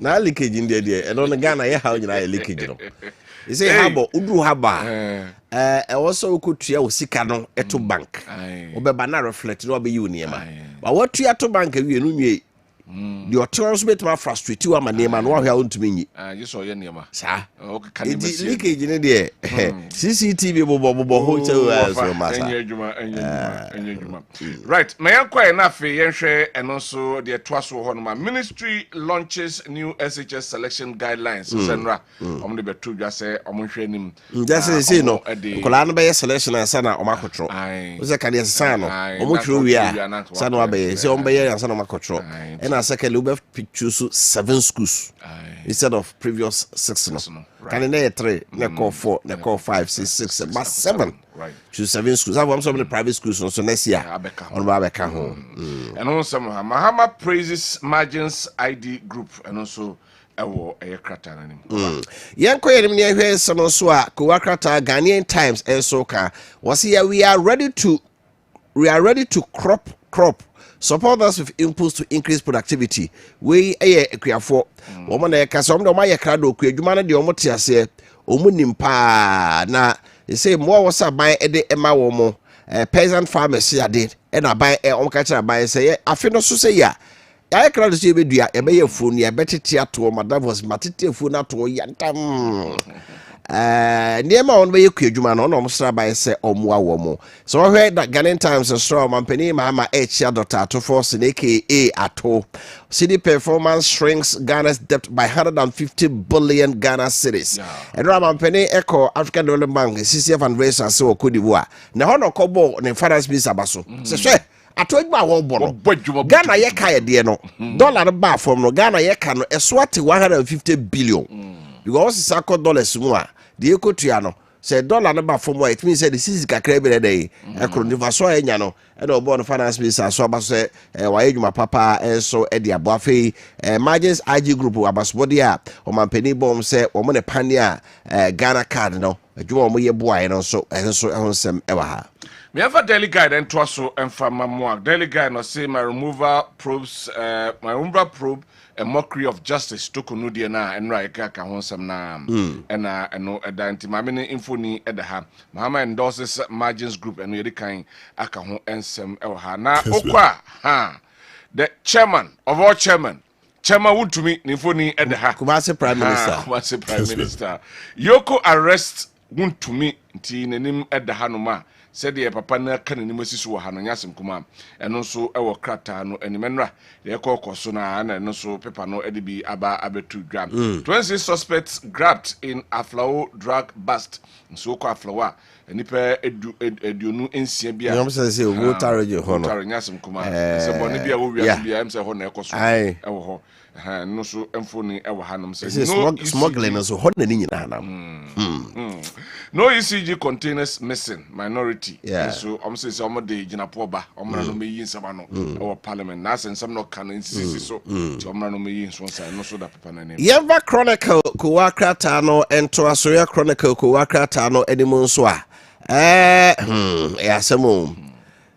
na leakage in there and on the Ghana ye how you leakage no. You say habo udu haba also could tria usika no eto bank obeba na reflect no be you niema but what tria to bank we no nwie the authorities bet ma frustrate you ama niema no ahia ontumi nyi you saw your niema sa leakage in there CCTV bobo hotel so masa enye right my yanko na fe yenhwe eno so de toaso ho no ma ministry launches new SHS selection guidelines senra omde betu dwa se omonhwe nim just say no kola no be selection ansa na omakotro o se kan yesa no omohwe wi a sa no abe se ombe ye ansa na omakotro and second we have choose 7 schools instead of previous 6 no can they 3 they call 4 they call 5 6 6 but 7 right choose 7 schools I want some of the private schools so next year on Babeka home and also Mahama praises margins ID group and also ewo ekrata nanim yanko yenim ne hwe so so a Kowakrata Ghanaian Times and so ka was here we are ready to crop support us with inputs to increase productivity. We ekuyafo. Woman na kasa omdo ma yekra do kwadwuma na de omote ase omunim pa na say mo wo sa ban ede ema wo mo peasant farmers ade e na ban omka kira ban say afi no so say ya yekra do say bedua e be yafu ne e betete ato madam was matete afu na to yantam niema on be kwadwuma no no msra ban se omwa wo mo so we that Ghanaian Times strong mampani Mahama H Dr. to force aka ato city performance shrinks Ghana's debt by 150 billion Ghana cedis and mampani echo African Development Bank CCF and raise as so Cote d'Ivoire na hono kobo ne finance minister abaso se hwe atogba wo bo no Ghana ye ka de no dollar ba from no Ghana ye ka no eswate 150 billion because sako dollars mu a de ekotua no say dollar no ba from it means say the sisi kakra be dey ekro ni vaso enya no e do bo no finance minister so abaso say wa edwuma papa so e de aboafe margins IG group abasbody a o mampani bom say o mo ne pane a Ghana card no edwuma o mo ye boae no so ehonsem e wa ha me have a daily guide and toaso and from Mamoa daily guide no say my removal probes my removal probe a mockery of justice to kunudie na enra eka honsam na eno edanti mamene info ni edaha Mahama endorses margins group eno yedi kan aka ho ensem ewo ha na okwa the chairman of all chairman wuntumi ni info ni edaha Kumasi prime minister Yoko arrest wuntumi nti nenim edaha no ma said the papa na kan ni masisu wa hano nyasem kuma eno so ewo krata no animenra de ekokoso na eno so paper no edibi aba abetu dram 26 suspects grabbed in Aflao drug bust so ko Aflawa enipa eduonu ensia bia no say wo taraje ho no taraje nyasem kuma se boni bia wo wia bia em se ho na ekoso ewo ho no so emfoni ewo hanom say no smuggling so ho na ni nyina na no ECG containers missing minority so say some de ginapo ba omra no meyi nsama no our parliament na sen some no can insist so omra no meyi so say no so da papa na name Yeva Chronicle Kowakrata no ento asoya Chronicle Kowakrata no animu so a asemo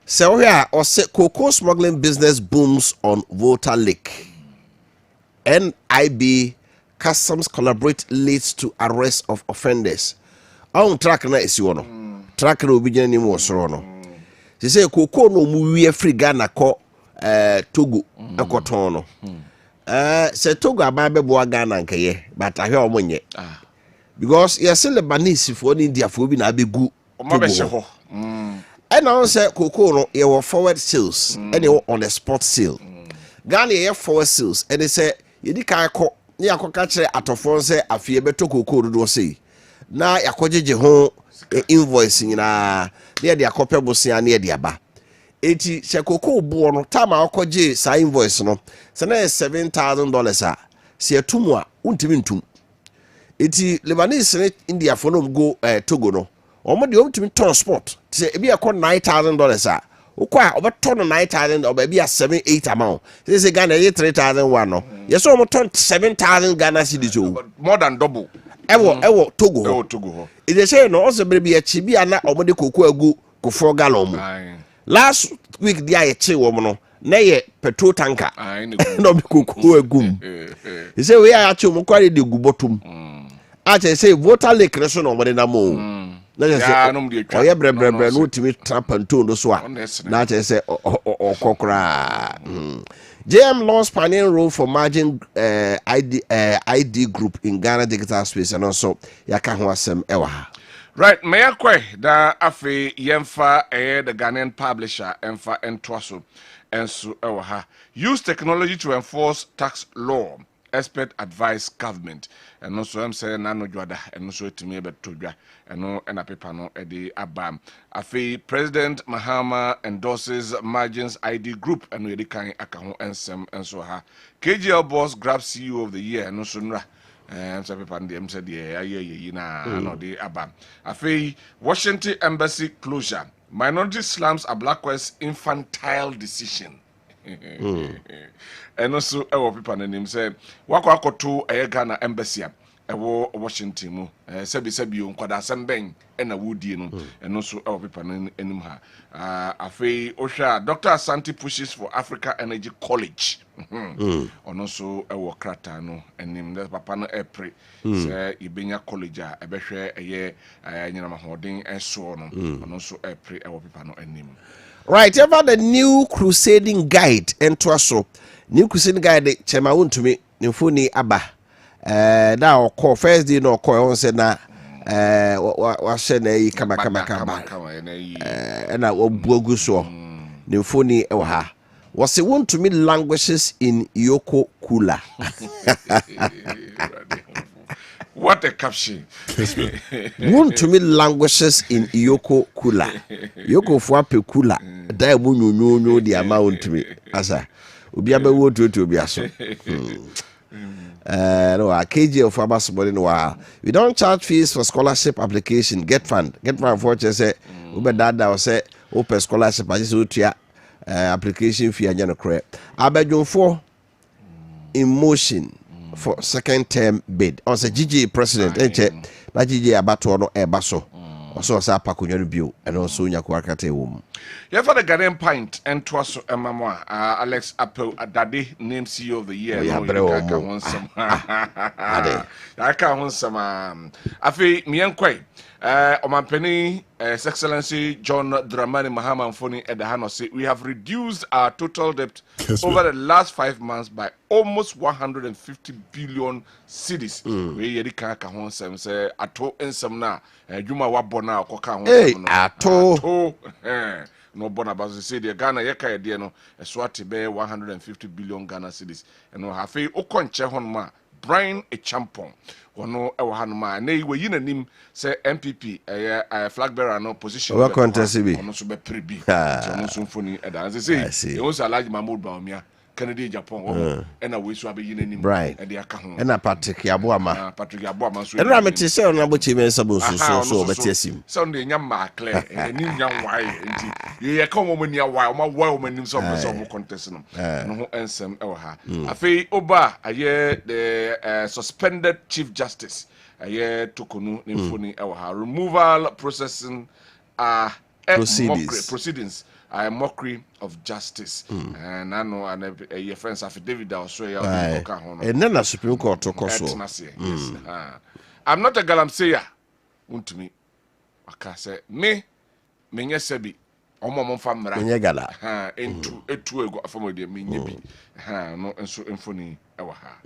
so here or say cocoa smuggling business booms on Volta Lake. NIB customs collaborate leads to arrest of offenders. On track na esi wono. Track na obi gina ni mo soro no. Se say cocoa no mu wie free Ghana ko Togo ekoton no. Se Togo aba bebo Ghana nkeye but ahwe omonye. Because yes Lebanese for India for bi na abegu Togo. And now say cocoa no ye were forward sales and you on the spot sale. Ghana ye forward sales and they say yedi kan ko ni akoka kire atofo say afie beto cocoa do say na yakojeje ho invoice nyina na de akopɛ bosia na de aba eti se cocoa bo no time akoje sa invoice no se na $7,000 a se atumu a untimi ntum eti Lebanese ne India for no go Togo no omo de untimi transport se ebi akɔ $9,000 a ukwa obeton $9,000 or maybe a 7-8 amount. They say Ghana 3,001 no. Yes, so ton 7,000 Ghana cedis. More than double. Ewo Togo. It is say no also be a chibi ana omode koku agu ko 4 gallon. Last week dia ye che wo no na ye petrol tanker I know. no be kuku egum he say we are che mo kware de gu bottom a che say voter lake no so no mo de na mo na che say o ye brebre no timi trapanto no so a na che say okokra JM lost pioneering role for merging ID group in Ghana digital space and also yaka ho asem ewa ha. Right, Maakye da afi yemfa the Ghanaian publisher emfa entwaso enso ewa ha. Use technology to enforce tax law. Expert advise government. And also I'm saying nano jwada and also etimi betodwa and na paper no edi abam. Afi President Mahama endorses Margins ID group and we kan aka ho ensem enso ha. KGL boss grabs CEO of the year and also nra some people and them said no the abam. Afi Washington embassy closure. Minority slums are Blackwest infantile decision. And also our people and him say wako to a Ghana embassy ewo Washington mu sebi nkwada sembeng na wudi no and also our people enim ha afei ohwa Dr. Asante pushes for Africa Energy College also ewo krata no enim the papa no epre say ibenya college a ebehwe eye nyina mahoden enso no and also epre ewo people no enim. Right, ever the new crusading guide entwaso. New crusading guide chema wontumi nimfoni aba. Da okọ first day no okọ on say na wa hye na yi kama na obuagu so. Nimfoni ewa ha. Was wontumi languishes in Yoko Kula. What a caption. Want to me languishes in Yoko Kula. Yoko Fuape Kula. Die no the amount to me. Asa. Ubiabe wood to Biaso. No, a KG of Abasbody no. We don't charge fees for scholarship application. Get fund for say Uber Dada or say open scholarship. I just application fee and general credit. Abedon for emotion. For second term bid. On the GG president, na GG abato no ebaso. Also sa pakunyo bio and also nyakwakate wom. Yeah, for the Ghanaian pint and twaso emamwa Alex Appiah Adade named CEO of the year. I can't want some afi Maakye Omampeni His Excellency John Dramani Mahama Mfoni Edahano say we have reduced our total debt over the last 5 months by almost 150 billion cedis. We yedi ka ho nsem say ato nsem na adwuma wabona akoka ho nsem no ato no bona bazo say the Ghana yeka ye no eswati be 150 billion Ghana cedis and no hafe okonche honma Brian Echampong ono ewo hanuma na iwe yi nanim say MPP flag bearer no position we contest bi ono so be prebi ono so mfoni eda say e won say Alhaji Mahmoud Bawumia Kennedy Japan and we so be yi nanim e de aka ho na Patrick Yaboama so e ramete say ono abochi me sabo so betiasim so no nya Maakye eni nya wai enti ye ka mo mania wai o ma wai o manim so mo contest no no ho ensem e wo ha afei oba aye the suspended chief justice aye tokonu nimfoni e wo ha removal processing proceedings a mockery of justice and I know and your friends affidavit that also ya oka ho no and na Supreme Court to koso yes I'm not a galamseya untumi aka say me menye sebi omo momfa mra menye gala etu ego afamode menye bi no enso emfoni ewa ha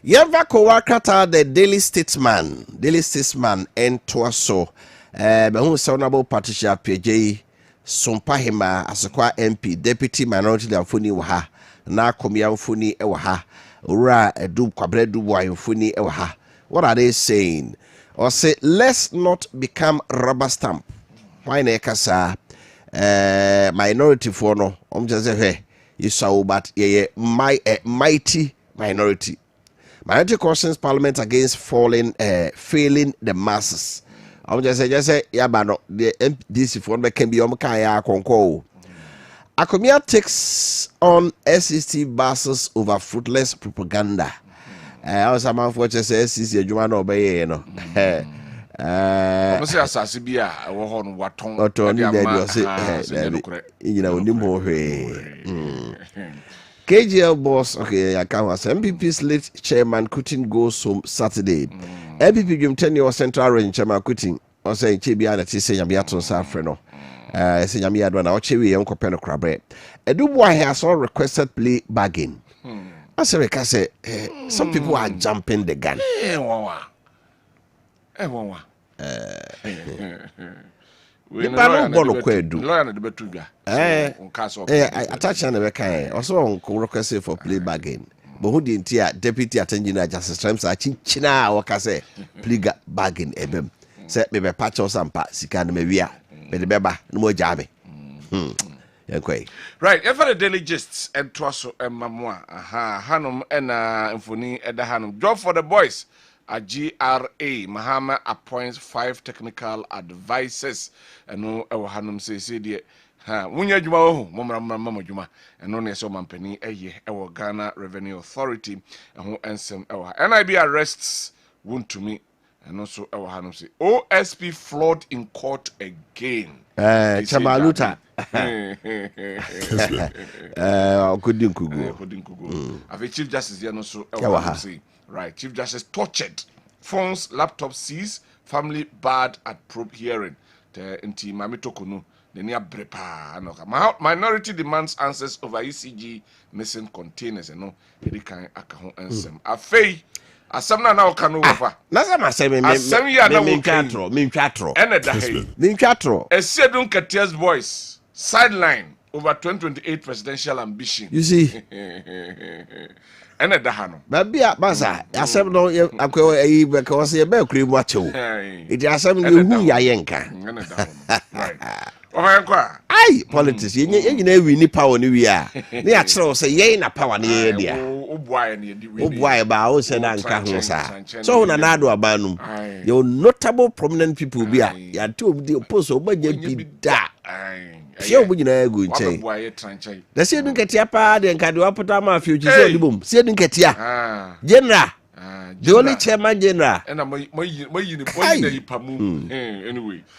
Yeva Kowakata the Daily Statesman entwaso be hu se onabo Patricia Appiah Sompahima Asakwa MP Deputy Minority Leader wa ha na komia mfoni e wa ha ora edu kwabre du wa mfoni e wa ha. What are they saying? Or say let's not become rubber stamp. Why na kasa minority for no just say you saw but mighty minority cautions Parliament against failing the masses. I'm just say yeah, but no, the MDC for me can be kaya konko. Akomia takes on SEC buses over fruitless propaganda. I was a man for just SEC, you want to obey, you know. say asase bi a wo ho no waton Oton de dey ama do say no kure nyina onim ho KGL boss, okay, I can't was MPP's late chairman couldn't go some Saturday. MPP Jim 10 year Central Range chairman couldn't or say Chibia that he say Yamiaton Safreno. Say Yamia Dwana or Chiwi Uncle Peno Crabre. A Dubois has all requested play bargain. I say, some people are jumping the gun. The panel bolo kwedu. Attach na be kan. Also on request for play bargain. But who the entire deputy attorney general justice times a chinchina waka say plea bargain ebem. Say me be patch or sampa sika na me wia. Me the beba no mo jabe. Right, for the daily gists and twaso and mamwa. Aha, hanum and infoni at the hanum. Job for the boys. A GRA Mahama appoints 5 technical advisors and no hanum say dear wunya juma ho mama juma and no so mampani eye e Ghana Revenue Authority and who ensem NIB arrests won't to me and also hanum say OSP flawed in court again. Chamaluta Kudin Kugu. Ave Chief Justice here no so say. Right, Chief Justice tortured, phones, laptop seized, family barred at probe hearing. The inti Mamitokunu, the near brepa. Minority demands answers over ECG missing containers. And no, the kind akahon ensem. Afei, asamna na okanu over. Nasa masemi asem ya na minchatro. Ene dahe. Minchatro. Esedun Ketia's voice sideline over 2028 presidential ambition. You see. Ene dahano. Baby basa asem no akwa ayi because ye be kure mu achewo. It asem no hu ya yenka. Ene dahano. Right. Ohankwa. Ai politics ye nyina wi ni power ni wi a. Ne ya kire say ye na power ne ye dia. Obuaye ne di wi. Obuaye ba o se na nka ho sa. So na na do abanum. Your notable prominent people bi a ya te obi post obanya bi da. Pia obu nyina egu nche. Da se dun ketia pa de nka de wapota ma fi oji so dibom. Se dun ketia. General. The only chairman general. And I'm anyway.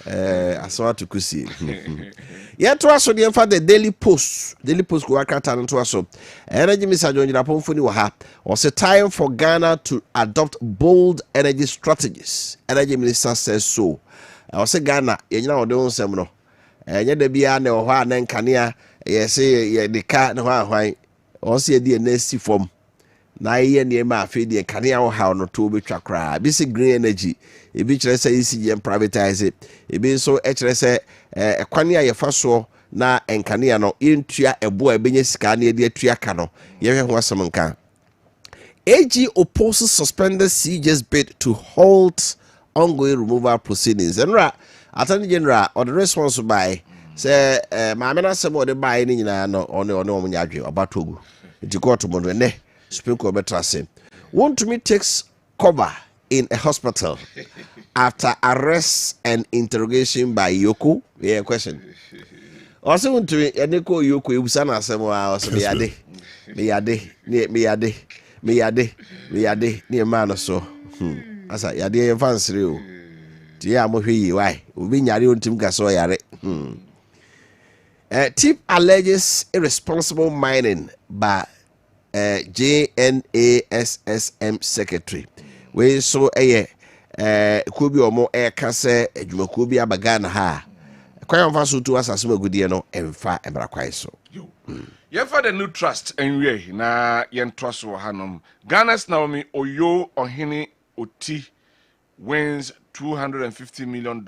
Aso to kusi. Yeah, to us the for the Daily Post. Daily Post go akata no to us. Energy Mr. John Japon funi wo ha. Was a time for Ghana to adopt bold energy strategies. Energy Minister says so. I was say Ghana, ye nyina wo de onsem no. Enya da bia na wo ha na nkanea ye say ye de ka na ho ahwan. O say de na si fom. Na ye niema afi de kanea wo ha no to betwa kra. Bi say green energy. E bi kire say ECG privatize it. E bi so e kire say ekwane a ye fa so na enkanea no yentua ebo a benye sika na ye de atua ka no. Ye hwe ho asem nka. AG opposes suspended CJ's bid to halt ongoing removal proceedings. And Attorney General or the response by say Mamena Sabo de buy any no on Yadri about Togo. It's a court tomorrow ne Supreme Court betrayal. Want to me takes cover in a hospital after arrest and interrogation by Yoko. Yeah, question. Also want to me Eneko Yoko Usana Samoa or Meyade near man or so. As I had the advance real. Tia mo hwi why obi nyare ontim gaso yare tip alleges irresponsible mining by JNASSM secretary we so ko bi omo ka se adwumakuo bi abagana ha kwan fa so to asase magudie no emfa emra kwai so ye for the new trust enwe na ye ntoso hanom Ghana's Naomi Oyo Ohene Oti wins $250 million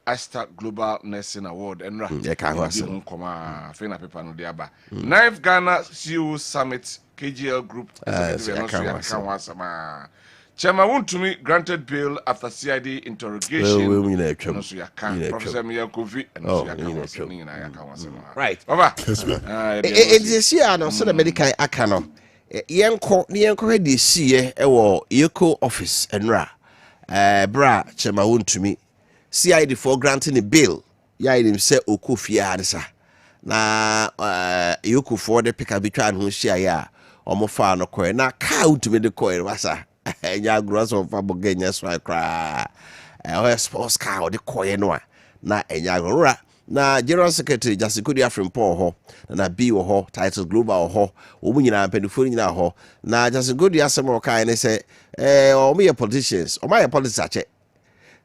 Asta Global Nursing Award. And Ninth Ghana CEO Summit KGL Group. Chairman Wontumi granted bail after CID interrogation. Professor Kofi right. It's here and also the medical akano. Yenko de see ewo Yoko office enra. Bra Chairman Wontumi CID for granting a bill. Ya him say Kofi Appiah na Yoko for the pick up between who share ya omofa no koe na ka Wontumi de koe wasa enya gross of abogenya so cry sports car or the koyenoa na enyagora na General Secretary Justice Kofi Appiah ho na bi wo ho title global ho omu nyina mpanyufo nyina ho na Justice Kofi asemo kai ne say omo ye politicians omo ye politics ache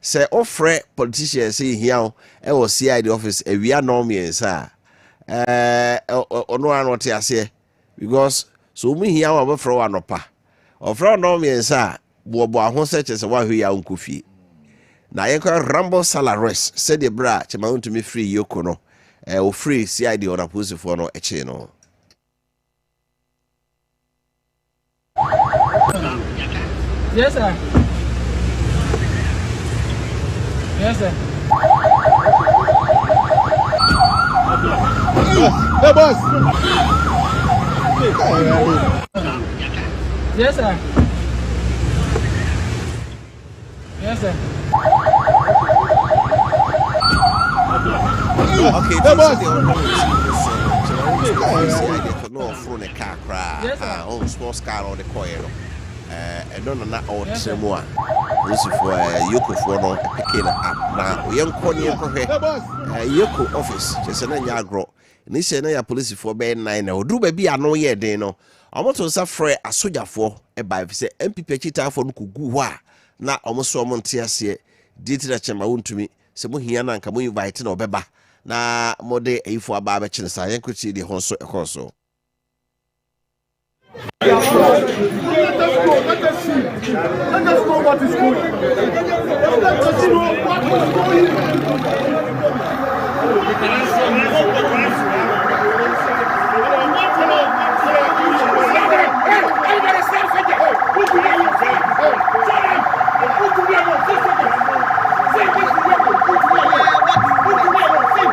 say ofre politicians say hia e wo CID office ewia norm yensa ono anote ase because so omu hia wa be fro anopa ofre norm yensa bo aho se che se wa hwe ya nkofie na yenko rambo salaries said the bra chema want to me free yoko no o free CID on opposite for no eche no yes sir Hey boss yes sir okay hey boss no from the car cry on sports car on the coin no na o tremo a usifo yoko for no pick up na yenko ne yoko office chese na nya agro ni se na ya police for be 9 na odu ba bi ano ye den no omoto sa frɛ asojafo e ba fi se MPP chitafo no kugu ho a na omoso omonte ase ditira chema wontumi se mo hia na nka mo invite na obeba na mode eifo aba ba kyere sa yenko chi di ho so ekoso Let us know what is going on. Let us know what is going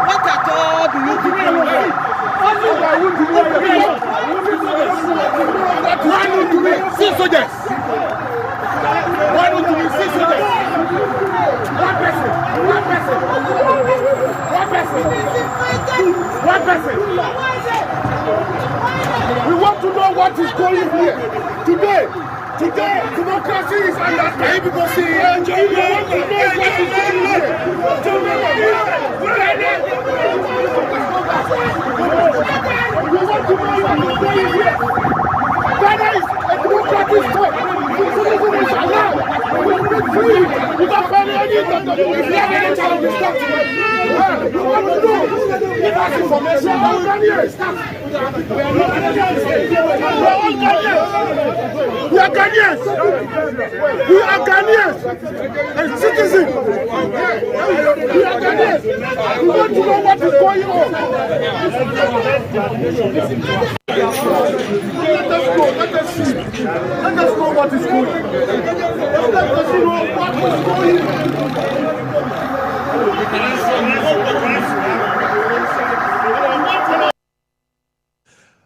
What at all do you do? Why don't you make 6 soldiers? Why don't you make 6 soldiers? One person. We want to know what is going here. Today, democracy is under attack because we want to know what is going here. We want to know what is going here. Ghana is a democratic state. Citizen is allowed. We will be free without paying any challenge. We want to know. Give us information. We are Ghanaians. We are Ghanaians. And citizens. We are Ghanaians. We want to know what is going on. Let us see. Let us know what is going on. Let us know what is going on.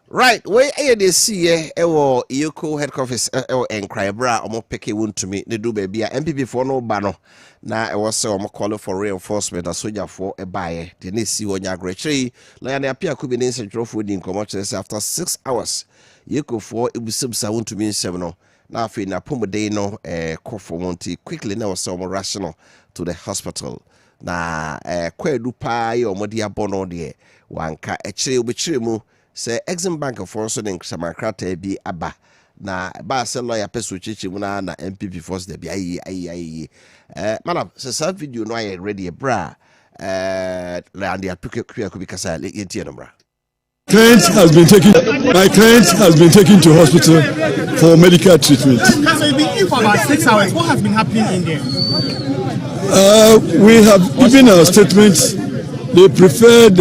Right, where they see ewo Yoko head office ewo enkrybra omo peke wontumi ne do ba bia MPP for no ba no na ewo se omo call for reinforcement asoja for ebaye de ne si wonya agrechi Lion Appiah could be in central food in commercials after 6 hours Yoko for ebusibsa wontumi nsem no na afi na pomode no kofo monti quickly na was omo rational to the hospital na kwadu pa ye omo dia bono de wanka echire obechire mu say Exim Bank for so den Samakrata bi aba na ba se lawyer peso chichi mu na MPP force de bi ayi madam say video no ayi ready bra and the application could be kasa yenti no bra. My client has been taken to hospital for medical treatment. So you've been in for about 6 hours. What has been happening in there? We have given our statements. They preferred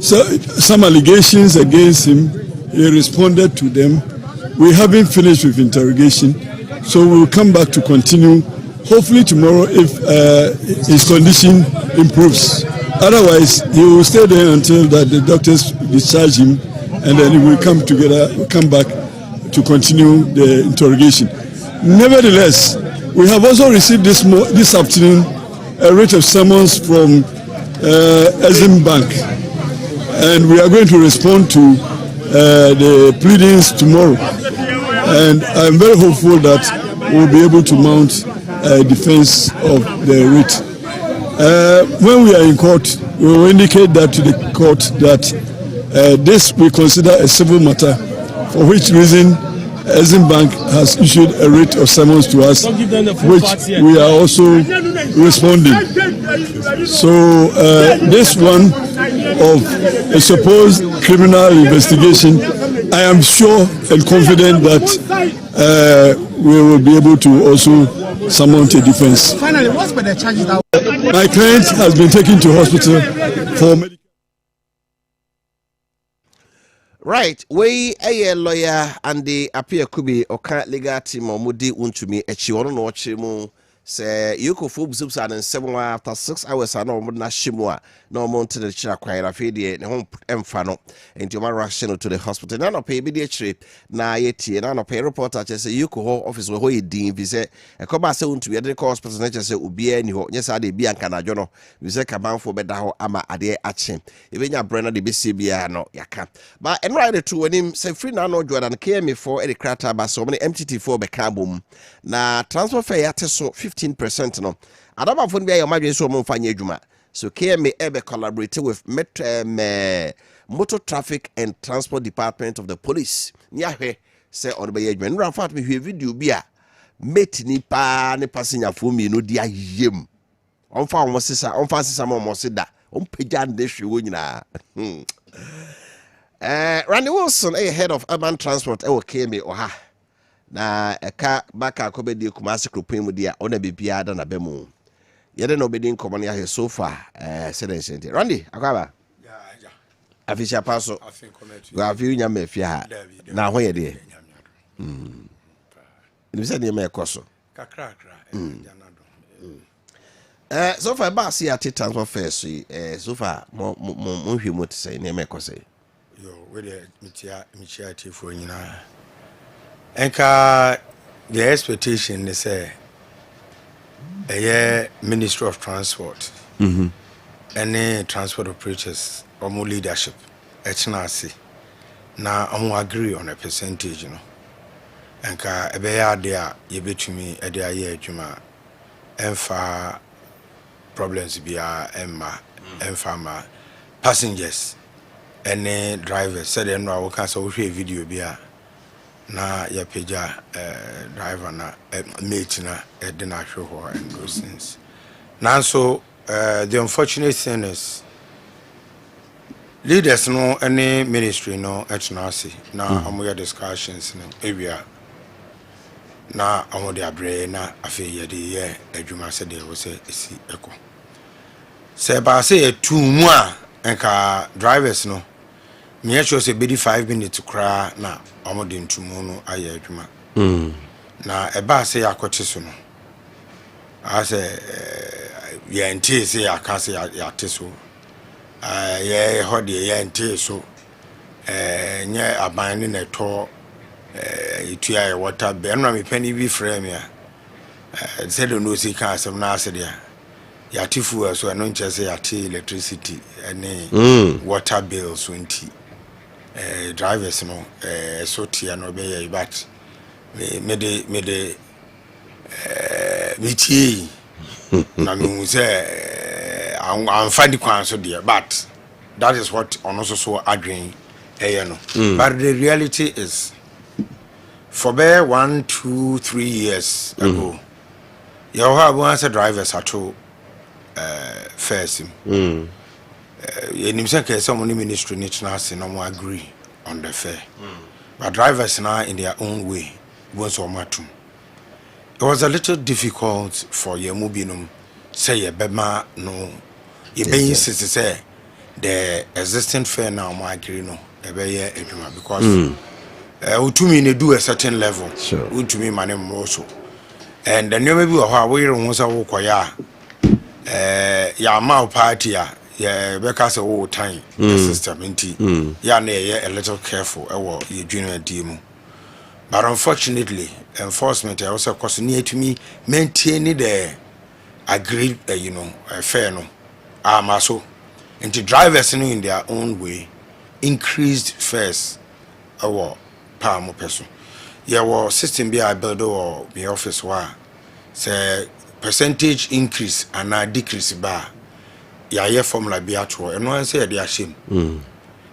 some allegations against him. He responded to them. We haven't finished with interrogation, so we'll come back to continue. Hopefully tomorrow, if his condition improves. Otherwise, he will stay there until that the doctors discharge him, and then we will come back to continue the interrogation. Nevertheless, we have also received this afternoon a writ of summons from Exim Bank, and we are going to respond to the pleadings tomorrow. And I'm very hopeful that we'll be able to mount defense of the writ. When we are in court, we will indicate that to the court that this we consider a civil matter, for which reason Exim Bank has issued a writ of summons to us, which we are also responding. So this one of a supposed criminal investigation, I am sure and confident that we will be able to also summon a defense. Finally, what's the charges that my client has been taken to hospital for medical. Right, we a lawyer and the Appiah could be or can't legal team or mudi untumi echi ono no chimu say you could fool subs and 7 after 6 hours and no na shimwa no mountain the chira kwai rafi de ne hom emfa into my rushing to the hospital na no pay bi de chire na yeti na no pay reporter say you could office we ho yedin bi say e ko ba say untumi de hospital na say obi ani ho nya say de bi anka na dwo no bi say kabanfo beda ho ama ade ache e benya brena de bi se bia no yaka ba en right to wenim say free na no Jordan KM4 e de krata ba so many MTT4 be ka bom na transfer fare yate so 15% no adaba fo bia your madwen so mo mfanye adwuma so KMA ebe collaborate with Motor Traffic and Transport Department of the Police ni ahwe say on be adwuma nra fat me hwe video bia mate ni pa ne passenger fo mi no dia yem onfa sisa mo seda onpagya de hwe wo nyina Randy Wilson head of urban transport KMA oha na eka baka kobedi kumasi kropin mu dia ona bibia da na bemu yede no bedi nkomo ne ahe so far sedensente Randy akwaba ja afisha paso go afi nya mafia ha na ho yede ni se ne me ekoso kakra so far ba si ati transfer first so far mo hwe mo tse ne me ekoso yo we de mitia tifo nyina enka the expectation is a Ministry of Transport any transport operators or more leadership etnasi na omo agree on a percentage no enka ebeya de a yebetumi ede aye adwuma emfa problems bia emfa ma passengers any drivers said no I can so hwe video bia na ya peja driver na mate na edina hwe and those things now so the unfortunate thing is leaders no any ministry no etnasi na amoya discussions no area na amode abre na afi yede ye adwuma se de wo se esi eko se ba se etumu a enka drivers no me actually say 5 minutes to cry na amode ntumu no aye adwuma na eba se yakote so no a se ye ntie se yakase ya teso ye hode ye ntie so nye aban ni na to itua ye water be no me pani bi frame ya said no see can some na se dia ya tifu so no nche se ya te electricity any water bills 20 drivers no so tia no be ye but me de metie na me say I'm finding kwan so there but that is what on also so agreeing no but the reality is for be 1 2 3 years ago you have one drivers at all first say someone ministry national no agree on the fare but drivers now in their own way was so much. It was a little difficult for Yemubinum say a bema no you say the existing fare now my agree no because to me they do a certain level to me my name also and then you maybe how we once ya ma party yeah because all time the system inti ya na a little careful your junior demo but unfortunately enforcement also cause near to me maintain the agreed fair no so into drivers in their own way increased fares our palm person yeah system be I build or the office wa say percentage increase and a decrease ba ya formula be at all and one say they are shame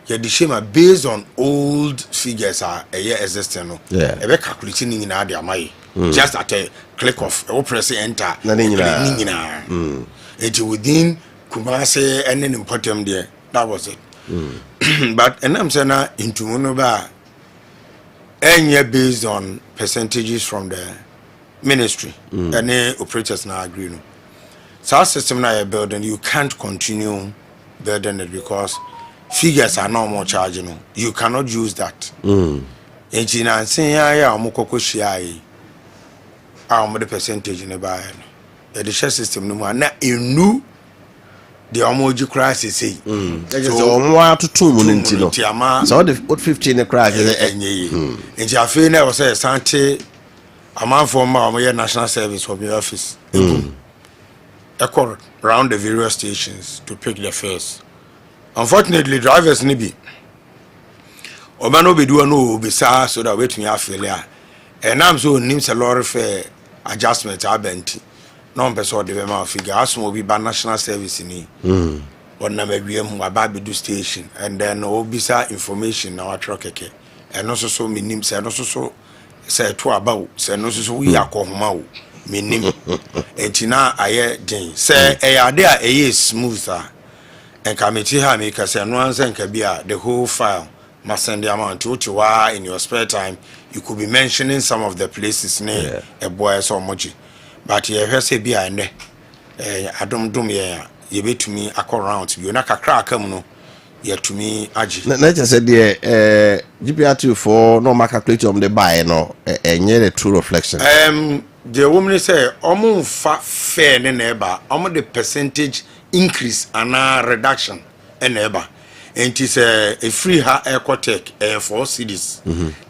yeah the shame are based on old figures are a year existing no e be calculating in na dia mai just at a click of press enter na it within Kumasi and an important there that was it but and I'm saying into monoba and based on percentages from the ministry any operators now agree no so our system now building you can't continue building it because figures are no more charging you cannot use that engineer say ya omukoko shia the percentage in the buy the share system no more na enu the omoji crisis say so omo to 2 munti no so the 15 crash enye enji afi na say sante amanfo ma omo national service for the office around the various stations to pick the fares. Unfortunately, drivers nibi obano be do no be sa so that wait me afele and I'm so names a lot of adjustment abenti no person de ma figure aso be ba national service ni on na mabiem aba be do station and then obisa information na wa truck keke and also so minim say no so say to about say no so we akohoma wo minim entina aye den say e ade a e smooth and committee ha make say no answer can be the whole file must send the amount to why in your spare time you could be mentioning some of the places near a boy so much but you hear say be and adom dom ye be to me around you na kakra kam no ye to me agi na just said the GPR2 for no mark calculate on the buy no enye the true reflection the woman say omo fa fair ne neighbor omo the percentage increase and a reduction and neighbor and it is a free ha ecotech 4 cities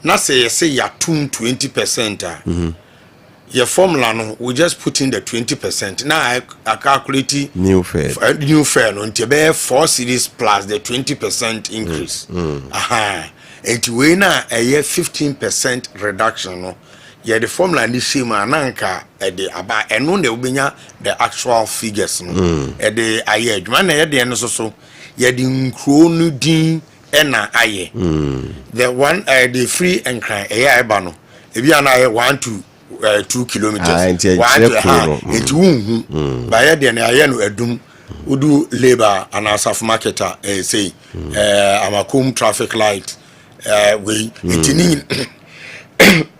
na say ya 20% your formula no we just put in the 20% now I calculate new fare no nti be 4 cities plus the 20% increase and we na a 15% reduction no yeah the formula ni shema nanka the aba eno na obenya the actual figures no the aye adwuma na the no so yeah the nkro no din na aye the one the free and cry eba no e bia na aye 1 to 2 kilometers it won by the na aye no adum udu labor and asaf marketer say amakum traffic light we it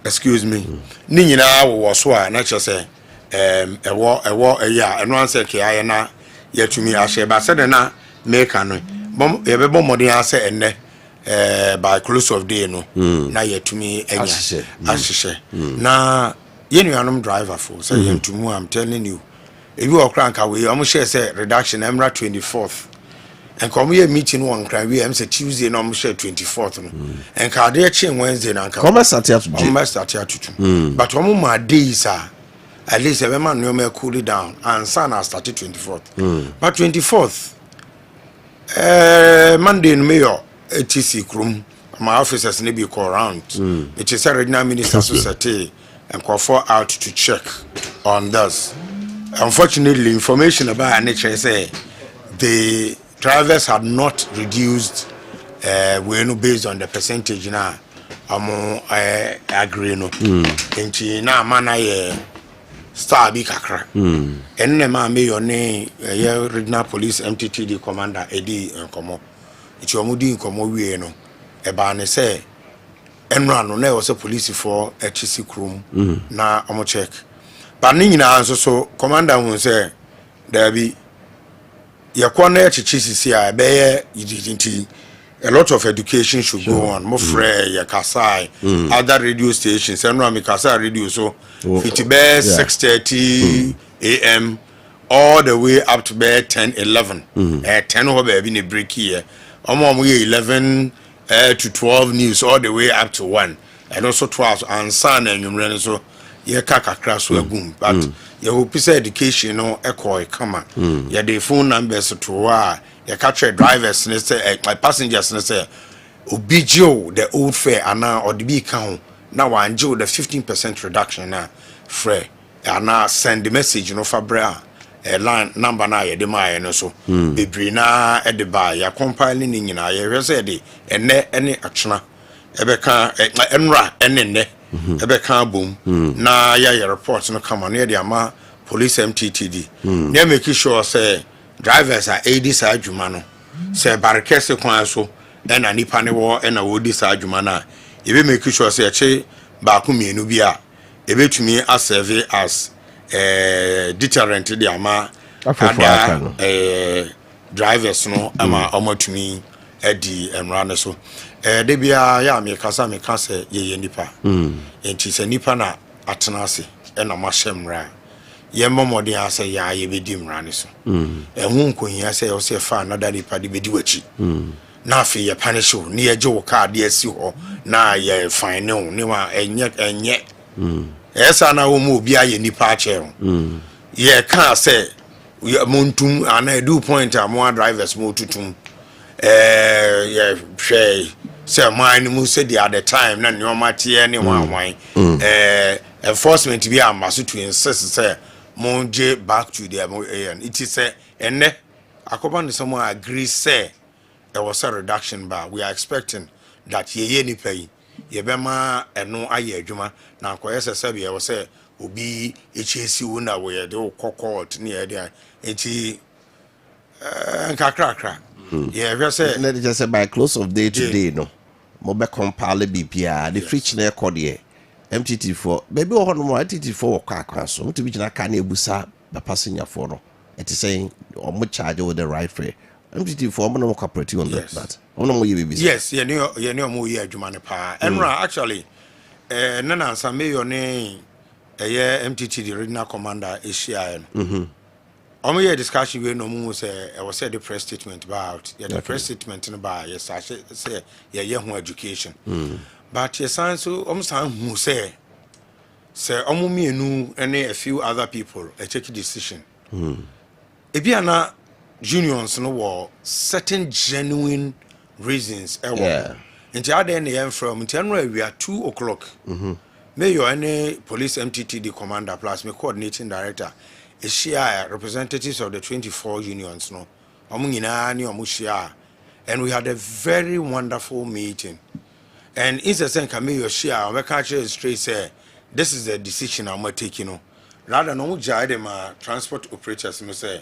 excuse me ni nyina wo so a na che say ewo ya eno answer ke aye na yatumi ahye ba se de na make no ye be bomodin ase enne by close of day no na yatumi enya ahye na ye nuanom driver for say yentumu I'm telling you if you okran ka we am share say reduction emra 24th and come here meeting one cry we am say Tuesday no share 24th no and ka dey chain Wednesday na ka come start here to but one more days at least every man no cool it down and sun has started 24th but 24th Monday in mayor ATC krum my officers need be call around it is a regional minister society and call for out to check on this. Unfortunately, information about nature say the drivers had not reduced based on the percentage now. Agree no. Enti na mana star bi kakra. Enne ma me your name regional police MTTD commander Edi Nkomo. Iti omudi Nkomo wie no. Eba ne say enra no na was a police for HC Krum na omo check. But nyina so commander won say there be yakwana chichisi a be yidinti a lot of education should go on mo frɛ yakasai other radio stations and no mikasa radio so it be 6:30 am all the way up to be 10-11 10 ho be ne break here omo 11 to 12 news all the way up to 1 and also 12 and sun and you so ye kakakra so agum but ye hope say education no ekoi kama ye the phone numbers to ye capture drivers ne say my passengers ne say obigio the old fare ana or the big count now wan the 15% reduction na free ana send the message no fa bra line number na ye de ma no so bebre na e de ba ya compile ni nyina ye hwese de ene atwena ebeka enra ene ebeka bom na ya report no come on de ama police MTTD na make sure say drivers are aid sa adwuma no say barkese kwan so na nipa ne wo na wodi sa adwuma na ebe make sure say che ba ko mienu bi a ebetumi a serve as deterrent de ama drivers no ama omotumi edi enra ne so de bia ya me kasa ye nipa enti se nipa na atena ase na mahemra ye momode ase ya ye bedi mra ne so ehun konhia se yo se fa another nipa de bedi wachi na afi ye punish wo ne ye je wo card ye si ho na ye fine no ne wa enye esa na wo mu obi aye nipa ache ye kan say montum ana do point among drivers mo tutum yeah say mine mu say the other time na nyoma tie ne wan enforcement bi amaso to insist say monje back to the it is say enne akoba no someone agree say there was a reduction but we are expecting that ye ni pay ye bema eno aye adwuma na akoyese sabe ye say obi HSC wona we de court ne ye de enti nkakrakra yeah we say let just say by close of day today no mo be compile bipia the fridge na record here MTT4 baby o hono mo MTT4 kwa akwa so mti bi gina ka na ebusa ba passenger for no it is saying o mo charge with the right fare MTT4 mo no cooperative on that ono mo ye baby yes ye ne mo ye adwuma ne pa enra actually nana nsa mayor ne MTT the regional commander Asia omo ye discussion we no mu say I was said the press statement about the press statement in ba yes I say ye ho education but yes so omo san hu say omo mienu and a few other people take a decision ebiana unions no were certain genuine reasons nti ade na yen from nti we are 2 o'clock mayor any police MTT the commander plus me coordinating director is share representatives of the 24 unions no nyina ni share and we had a very wonderful meeting and in the sense mayor share we can straight say this is the decision I'm taking no rather no jai them transport operators me say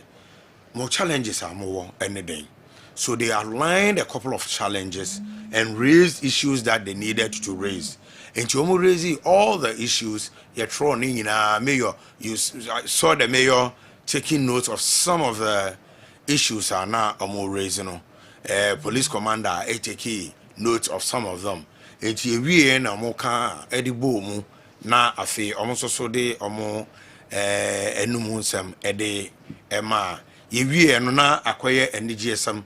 more challenges are more anything so they outlined a couple of challenges and raised issues that they needed to raise. And to raise all the issues you're thrown in mayor, you saw the mayor taking notes of some of the issues are now raising. Police commander take notes of some of them. And we na moka edibo mu na afi almost so de enumunsem ede ema ye no na akoye NGSM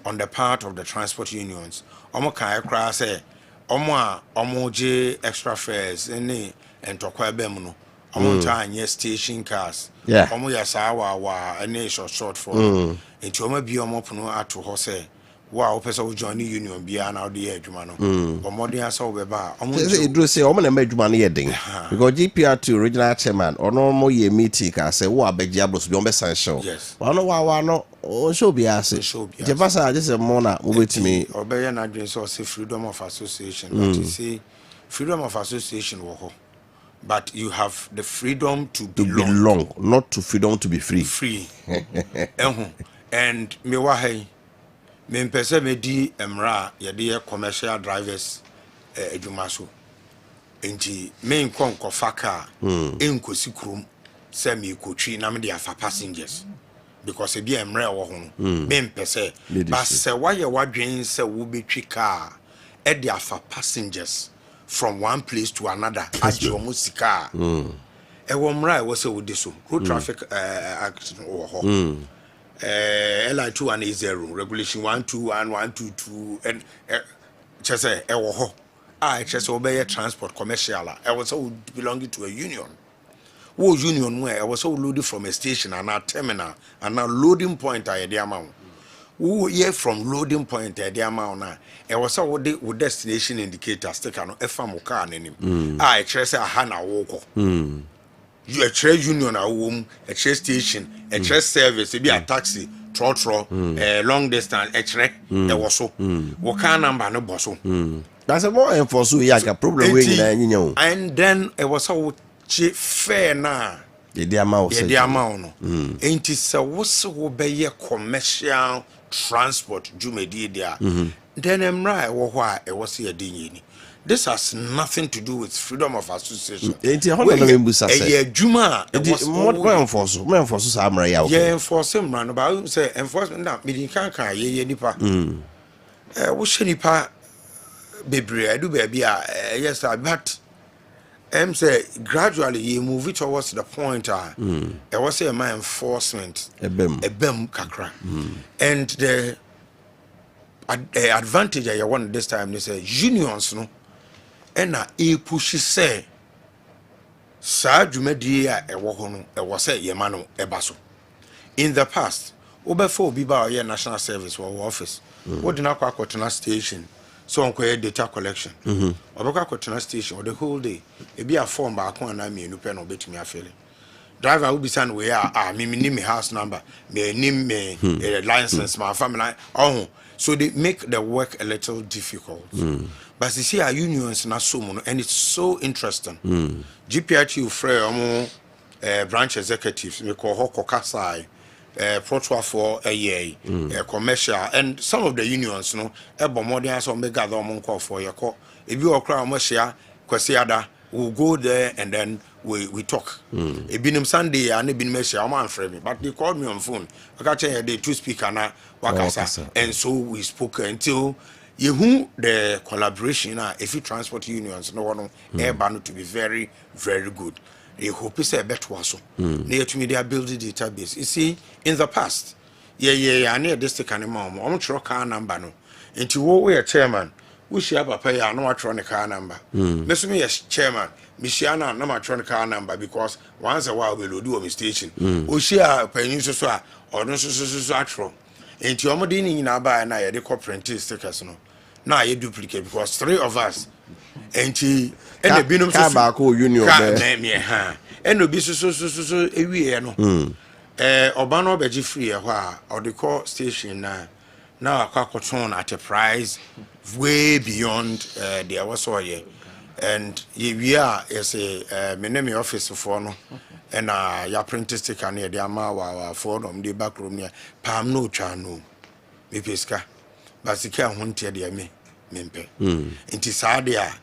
on the part of the transport unions. Kan ekra say omo je extra fares any entokwa bem no anye station cars omo ya sawa any short for enti omo bi omo pono ato ho say wa opesa wo join union bia na odi adwuma no omodin asa wo beba omo say omo na adwuma no ye den because GPR2 regional chairman ono mo ye meeting ka say wo abegye abros bi ombe sanction ono wa no o show bi ase je pasa je say mo na mo betimi obeye na adwen so say freedom of association but you see freedom of association wo ho but you have the freedom to belong not to freedom to be free and me wa hey me mpese me di emra ye de commercial drivers adwuma so enti me nkonko faka enkosi krom se me kotwi na me de afa passengers because e bi emra wo ho me mpese but se wa ye wadwen se wo betwi car e de afa passengers from one place to another aje omo sika e wo mra e wo se wo de so road traffic accident wo ho LI 2180 regulation 121122 and just say e wo ho just obey transport commercial I was so belonging to a union wo union where I was so loaded from a station and a terminal and a loading point at the amount wo here from loading point at the amount na I was so with destination indicator sticker no efam car nanim just say aha na wo ko you a trade union a home, a trade station, a trade service, be a taxi, trotro, long distance, a trade, there was so. What kind number no bosso? That's a more enforced problem with and then it was so cheap fair now. The amount, ain't it so? What's obey a commercial transport? Jumedi there. Then I'm right. Why it was here dinghy. This has nothing to do with freedom of association. Ain't it? Juma. More enforced. Yeah, enforce him, man. But say enforcement now. Me can't ye nipa. What's nipa? Baby, I do baby. Yes, but. Say gradually you move it towards the point there was a my enforcement a bem kakra and the advantage I want this time they say unions no and a push say sa dwumadi a ewo ho no e was say yema no eba so in the past obefo bi ba your national service or office what did not kwakotena station so on data collection obeka kwakotena station or the whole day e be a form ba ko na me enu pe no betumi afele driver will be send we me house number me name me license my family oh so they make the work a little difficult but you see our unions na so mono and it's so interesting GPRT free branch executives me call hokokasai protocol for a year commercial and some of the unions no ebo modern so me gather on call for your call if you okra mo share kwasiada we'll go there and then we talk ebinim Sunday and ebinim share am frame me but they called me on phone I got the two speaker na wakasa and so we spoke until you who the collaboration if you transport unions no one air to be very very good. You hope it's a better one. Near to me, they are building database. You see, in the past, I near district animal. I'm sure car number no. Into what we are chairman, we share Appiah no electronic car number. Miss me as chairman, Michiana no electronic car number because once a while we will do a station. We share penny so or no so actual. Into Omodini in our buy and I the corporate stickers no. Now you duplicate because three of us. And the binum Kabako Union and no be so every no Obano Beji free or the core station now a quacoton at a price way beyond the Awasoye and we are as a Menemi office for no and ya printers take near the Amawa for the back room near Palm no chano me pesca Basika won't tell me mempe inti sadia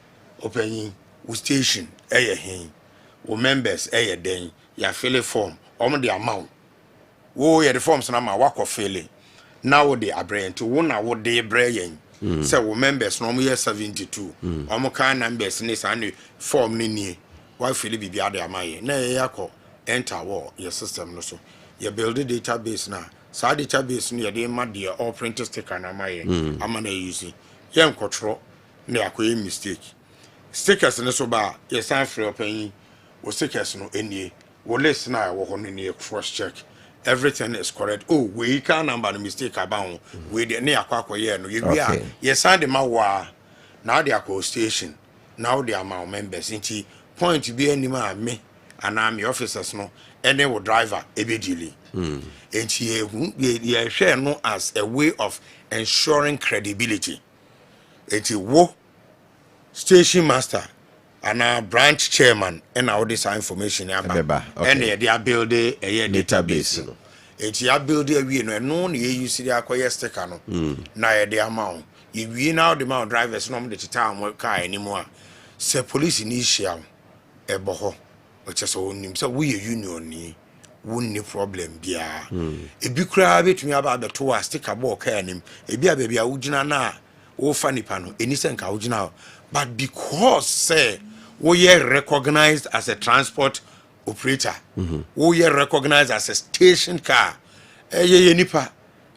open station hen wo members den ya fill form the amount wo the forms na ma wako fill now the abrent to one na wo de brayen say wo members no mo 72 kan numbers ni sa form ni wa fill bibia de amaye na yakọ enter war your system no so you build a database na sa database no de ma de all printer sticker na amaye amana use yen control na yakoye mistake stickers no so ba yes san free open wo stickers no enie wo list na wo ho no cross check everything is correct oh we can number no mistake about we de na yakwakoye no ye yes san de ma wa now they are station now they are my members inti point be any ma me and I'm your officers no any wo driver ebedili inti ye share no as a way of ensuring credibility. It's wo station master and a branch chairman and all this information and they are building a database. It's ya build a we no you see the acquire sticker no na the amount if we now the amount drivers no the town work car anymore say police initial e boho which is so nim so we union ni wonni problem bia e bi kra betumi about the to sticker board car nim e bia bia ugina na wo funny pano anything ka ugina but because say we are recognized as a transport operator we are recognized as a station car ye nipa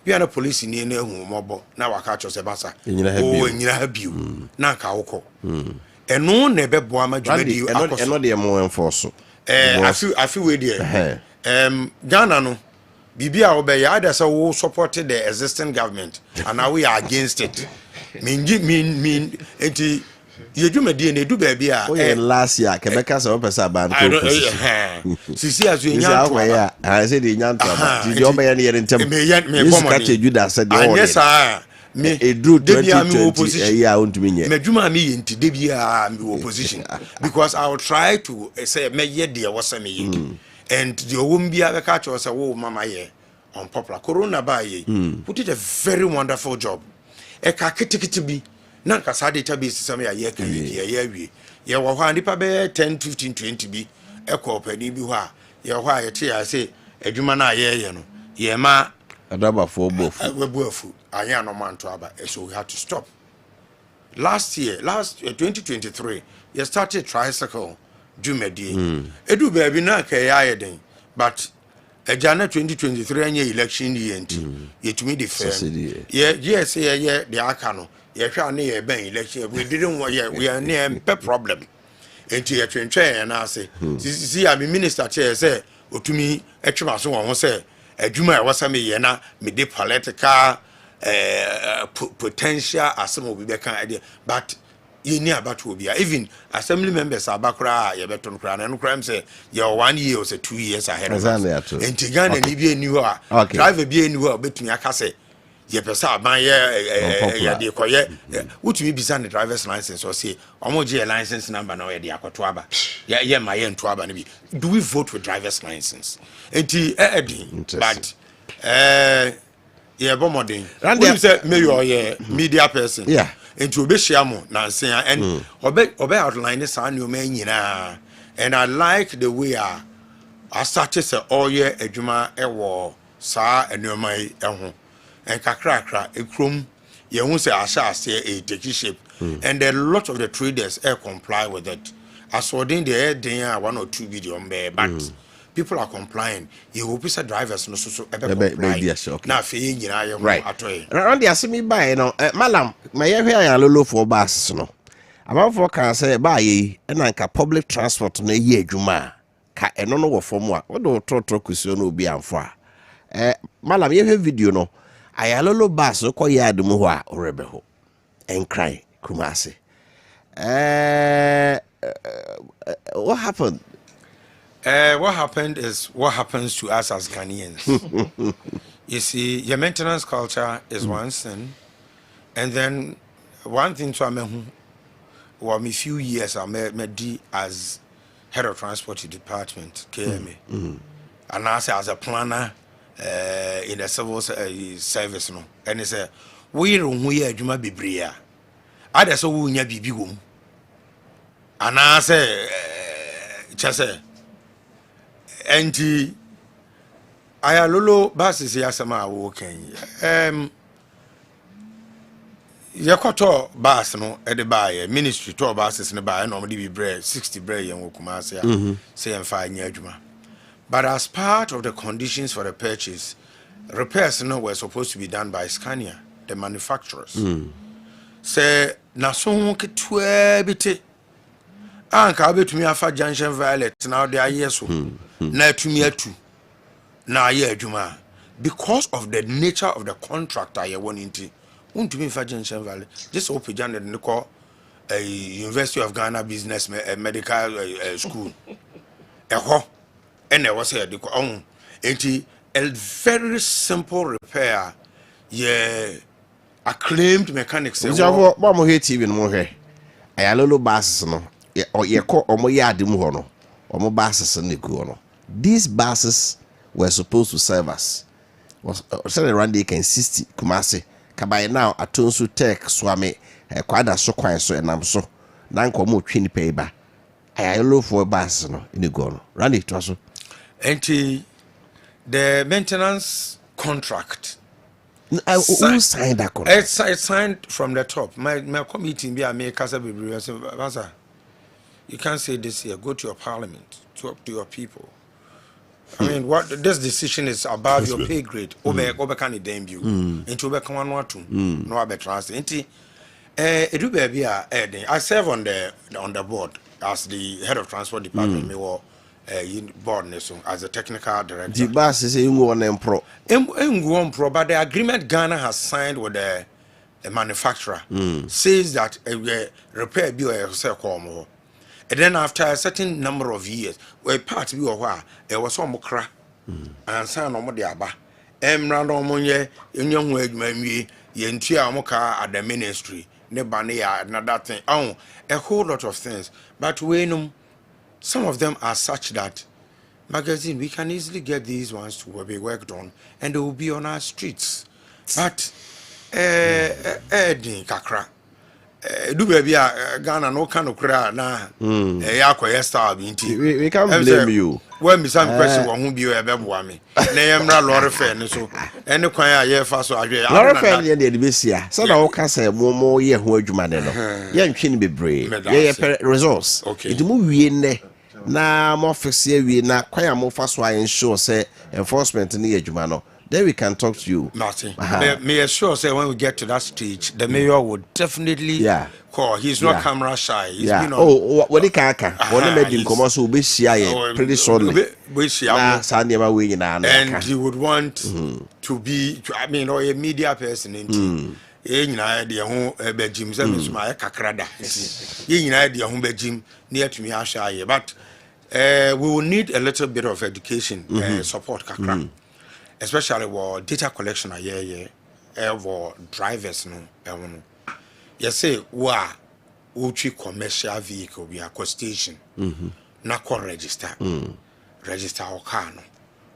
we are police ni na hu mobo na waka cho se basa o nyina habiu na ka woko eno na be boa ma dwumadi akoso eno de mo enforce afi we there Ghana no bibia obey either say we supported the existing government and now we are against it mean enti Ye dwumadi na edu baabi a last year Quebec say open say ban position sisi azu nya to ya I say the nya to ba di oba ya ne yere ntem me bomoni ka Judas said the anya me edru 2020 ya ontumi nye madwuma me yenti de bia me opposition because I will try to say me ye de was me and the owum bia be ka cho say wo mama ye unpopular corona ba ye who did a very wonderful job e ka kitikiti bi na nkasa database some ya ye kan ye awie ye wo ho anipa be 10 15 20 bi e ko pani bi ho a ye ho a ye te ya say adwuma na ye no ye ma adaba for both webuafu anya no man to aba so we had to stop last 2023 you started tricycle jumedi edu baby na ka ya den but ejana 2023 anya election year yetumi the firm yes yeah the aka no ye hwa na ye ban election we didn't we are near problem enti ye twentwe na ase see am minister chair say otumi etwema so won say adwuma e wasa me ye na me de political potential asemo bi be kan idea but ye ni abatu obi even assembly members abakura ye beton kura na no kura say ye 1 year or 2 years ahead of us enti Ghana ni bi eni ho a driver bi eni ho a betumi aka say ye pesa aban ye de koye wutumi bisa ne driver's license or say omoje license number na ye de akoto aba ye ma ye nto aba ne bi do we vote with driver's license enti but yeah bomodin we say mayor ye media person enti obehia mo na nsen and obe outline this an nyoma nyina and I like the way I started say all year adwuma ewo saa enoma eho and kakrakra ekrom ye hu say asha ase take shape and a lot of the traders comply with it as within the day 1 or 2 video but people are complying you will be drivers no so na fe nyina ye ho atoy round the asemi buy no malam my hwe ayan lolo for bus no about for can say buy e na nka public transport no ye adwuma ka eno no wo form a wo do trotro kusuo no obi amfo a malam ye hwe video no ayalolo bus ko yard mu ho a orebe ho enkrai kumase what happened? What happened is what happens to us as Ghanaians. You see, your maintenance culture is one thing, and then one thing to me few years I made as head of transport department KMA, and I say as a planner in the civil service no, and he said we don't wear juma bibria. I just saw we nya bibi wom, and I say just enti ayalolo basis yasama woken yakoto bas no e de bae ministry to basis ne bae no be bre 60 bre yen wokuma se say emfa nya adwuma but as part of the conditions for the purchase repairs no were supposed to be done by Scania the manufacturers say na so ketwa bite anka betumi afa junction violet na de ayeso na tumi atu na aye adwuma because of the nature of the contract I want into untumi fa junction valley just open janded ne call a University of Ghana business medical school eho and there was here on enti a very simple repair acclaimed mechanics say what mo he TV no mo hwe ayalolo buses no ye ko omo yard mu ho no omo buses ne ku no. These buses were supposed to serve us. Was around they can 60 Kumasi. Kabay now atonsu tech swami kwada so kwan so enam so. Na nko mo twi ni peba. Ayalo for bus no in go no. Randy to so. Enti the maintenance contract. Who signed that contract? It's signed from the top. My committee be make kasa bebre say you can't say this here. Go to your parliament. Talk to your people. I mean, what this decision is about your pay grade. Obe can it debut into obe kan one to no abe trans. Enti edu baby I serve on the board as the head of transport department. Me wo board as a technical director. The bus is you go on pro. But the agreement Ghana has signed with the a manufacturer, says that a repair bill and then after a certain number of years, where part be or there was some cra and son of Modiaba, Random in young wage, maybe Yentia Moka at the ministry, Nebania, another thing. Oh, a whole lot of things. But when some of them are such that magazine, we can easily get these ones to be worked on and they will be on our streets. But kakra do baby Ghana no kind of cry na yakwa star binti we can't blame you when me some question who be e beboa me na yemra lorry fair ne so ene kwan a ye fa so adwe lorry fair ne de besia so na wo ka say mo ye ho adwuma ne no ye ntwe ne bebre ye resource it mu wie ne na mo office ye wie na kwan a mo fa so a ensure say enforcement ne ye adwuma no. Then we can talk to you. Martin. May assure say when we get to that stage, the mayor would definitely call. He's not camera shy. He's been on, what the kaka? What made him come also be shy pretty shortly. And he would want to be, I mean, or a media person in idea who Jim Zemis my kakrada. Idea who Jim near to me shy. But we will need a little bit of education support kakra. Especially for data collection for drivers no you say uchi commercial vehicle we are station na ko register register o car no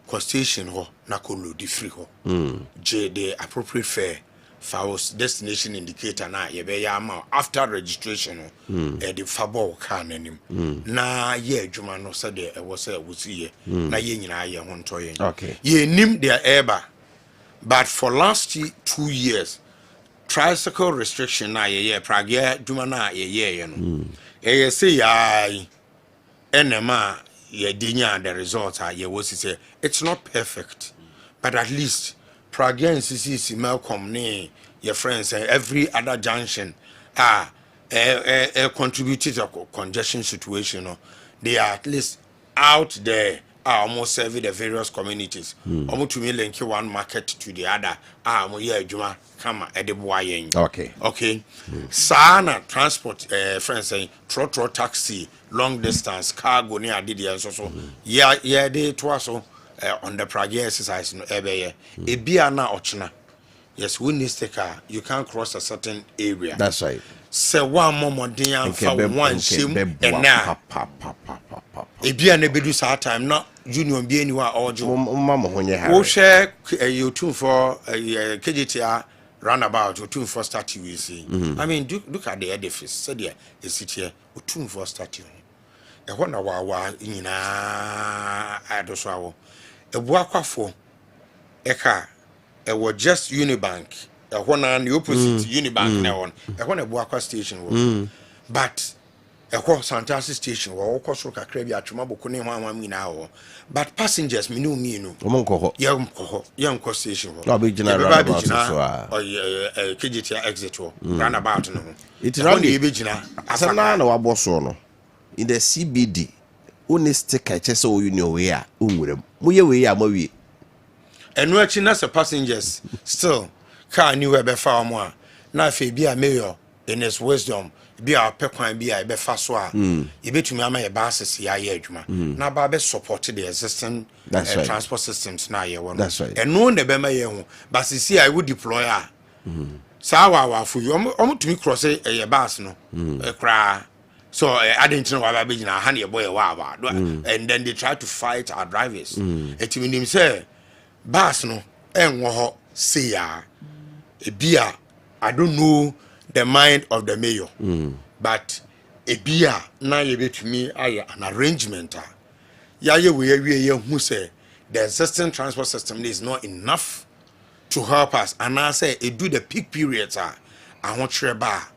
co station ho na ko load free ho the appropriate fare for destination indicator na ye be ya ma after registration the fabo car nanim na ye adwuma no say de e wo say wo see na ye nyina ye ho nto ye okay ye nim their eba but for last 2 years tricycle restriction na ye Prague adwuma na ye no ye say ya enema ye dinya the result ye wo say it's not perfect but at least Prague and CCC Malcolm ne your friends and every other junction contributed to a congestion situation. They are at least out there almost serving the various communities. Almost to me link one market to the other. Juma kama edebwayen. Okay. Sana transport friends saying trotro taxi long distance cargo near Didi so. Yeah they twaso. On the Prague exercise no ebe e bia na ochna yes we need sticker you can't cross a certain area that's right say one momodin am fa one shim na e bia na bedu sa time na union bia ni wa ojo mama honye ha wo share you tune for KGTR roundabout you tune for start we see I mean look at the edifice say there is it here you tune for start e ho na wa nyina adoso awo ebuakwafo eka was just Unibank the opposite Unibank na one na ebuakwa station but fantastic station wo koso kakra bi atwoma boko ne hwan nyina ho but passengers me no omonko ho station ho no be general KGT exit ho roundabout no it really be gina asana na waboso no in the CBD only sticker chese o union we a onwurem moye we a mawie enu achi na se passengers still car ni we be fa mo a na fe bi a mayor in his wisdom bi a pekwan bi a be fa so a e betumi ama ye buses ya ye adwuma na ba be support the existing transport systems na ye won enu ne be ma ye hu but see I would deploy a sa wa fu you tumi cross ye bus no kra. So I didn't know what I na honey boy and then they try to fight our drivers. It mean him say bus no ho say ya e bia I don't know the mind of the mayor. But e bia na ye betumi aye an arrangement ya ye we who say the existing transport system is not enough to help us and I say it do the peak periods I want treba.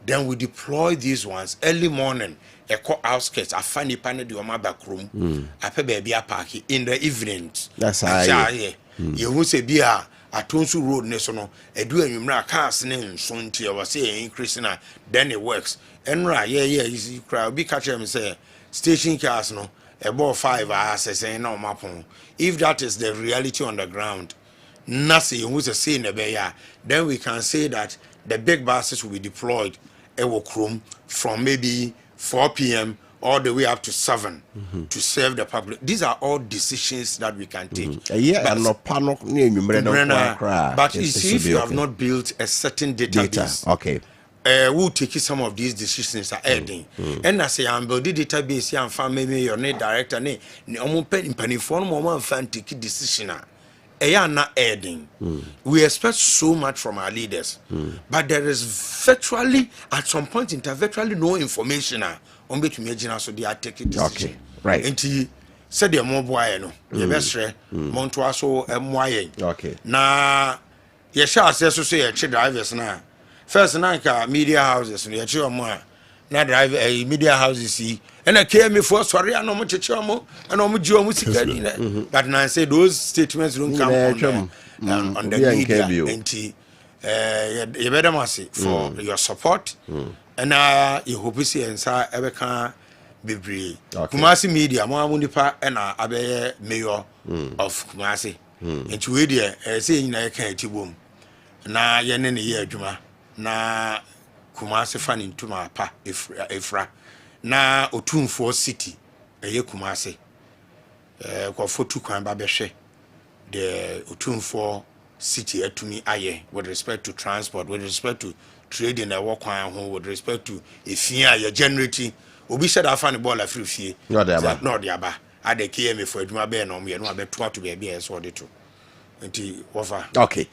Then we deploy these ones early morning. Echo outskirts. I find the panel the Oma back room. I pay baby a party in the evenings. That's how you who say be a Tonsu Road National. A do a number cars name soon to was saying increasing. Then it works. And right, you crowd be catch him say station cars no about 5 hours saying no mapon. If that is the reality on the ground, nothing who's a saying a bear, then we can say that the big buses will be deployed Chrome from maybe 4 p.m. all the way up to 7 to serve the public. These are all decisions that we can take. But you see, if you have not built a certain database, we'll take some of these decisions are ending. And I say, I'm building database, I'm family, your net director, decision. Not adding. We expect so much from our leaders, but there is virtually, at some point in time, virtually no information on which we imagine so they are taking decision. Right. And he said they're more boy, no, the best Montuaso MYA. Now, yes, I say a drivers now. First, media houses, and your more. Na drive a media houses see and I came me for sorry I know much chamo and no much but now say those statements don't come on the media and you better mercy for your support and you hope you see and say ever can be brave. Kumasi media more munipa and abe mayor of Kumasi and to media saying I can't boom na yenen ye adwuma na Kumasi fan into my pa Efra na Otumfo city eye Kumasi kwa fotu kwan ba behwe the Otumfo city atumi aye with respect to transport, with respect to trading and work kwan ho, with respect to efia ya generating obi said afan ball afri fie no dey aba ade KM for adwuma be na omo ye no abeto to be e so de to nti Wofa. Okay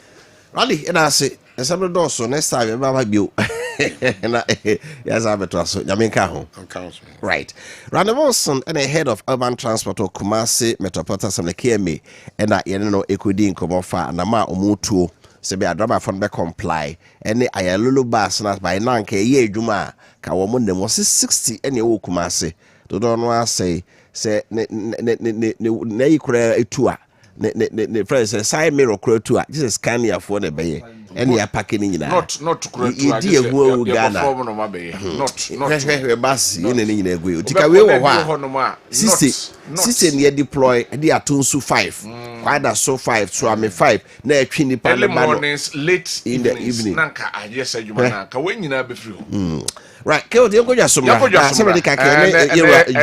Rally and I say some doors next time Baba Bio. Yes, I better so Yaminka home. Right. Random Wilson and a head of urban transport or Kumasi Metropolitan Assembly KMA and I know Equidin Komofa and Nama Umutu Sebe Adraba from the comply and the Ayalulu Bass by Nanke Ye Juma Kawamun was 60 any Kumasi. Don't know say ne kura etua ne friends say mirror kura etua this is Kenya for the bay and they are packing in not kura etua Ghana not bus in any egu tika we wo ha system ye deploy they are tunsu 5 quite so 5 so am 5 na atwi ni pa early mornings late in the evening nanka ayesa adwuma na ka we nyina be free right ke odi enkoja somra somebody ka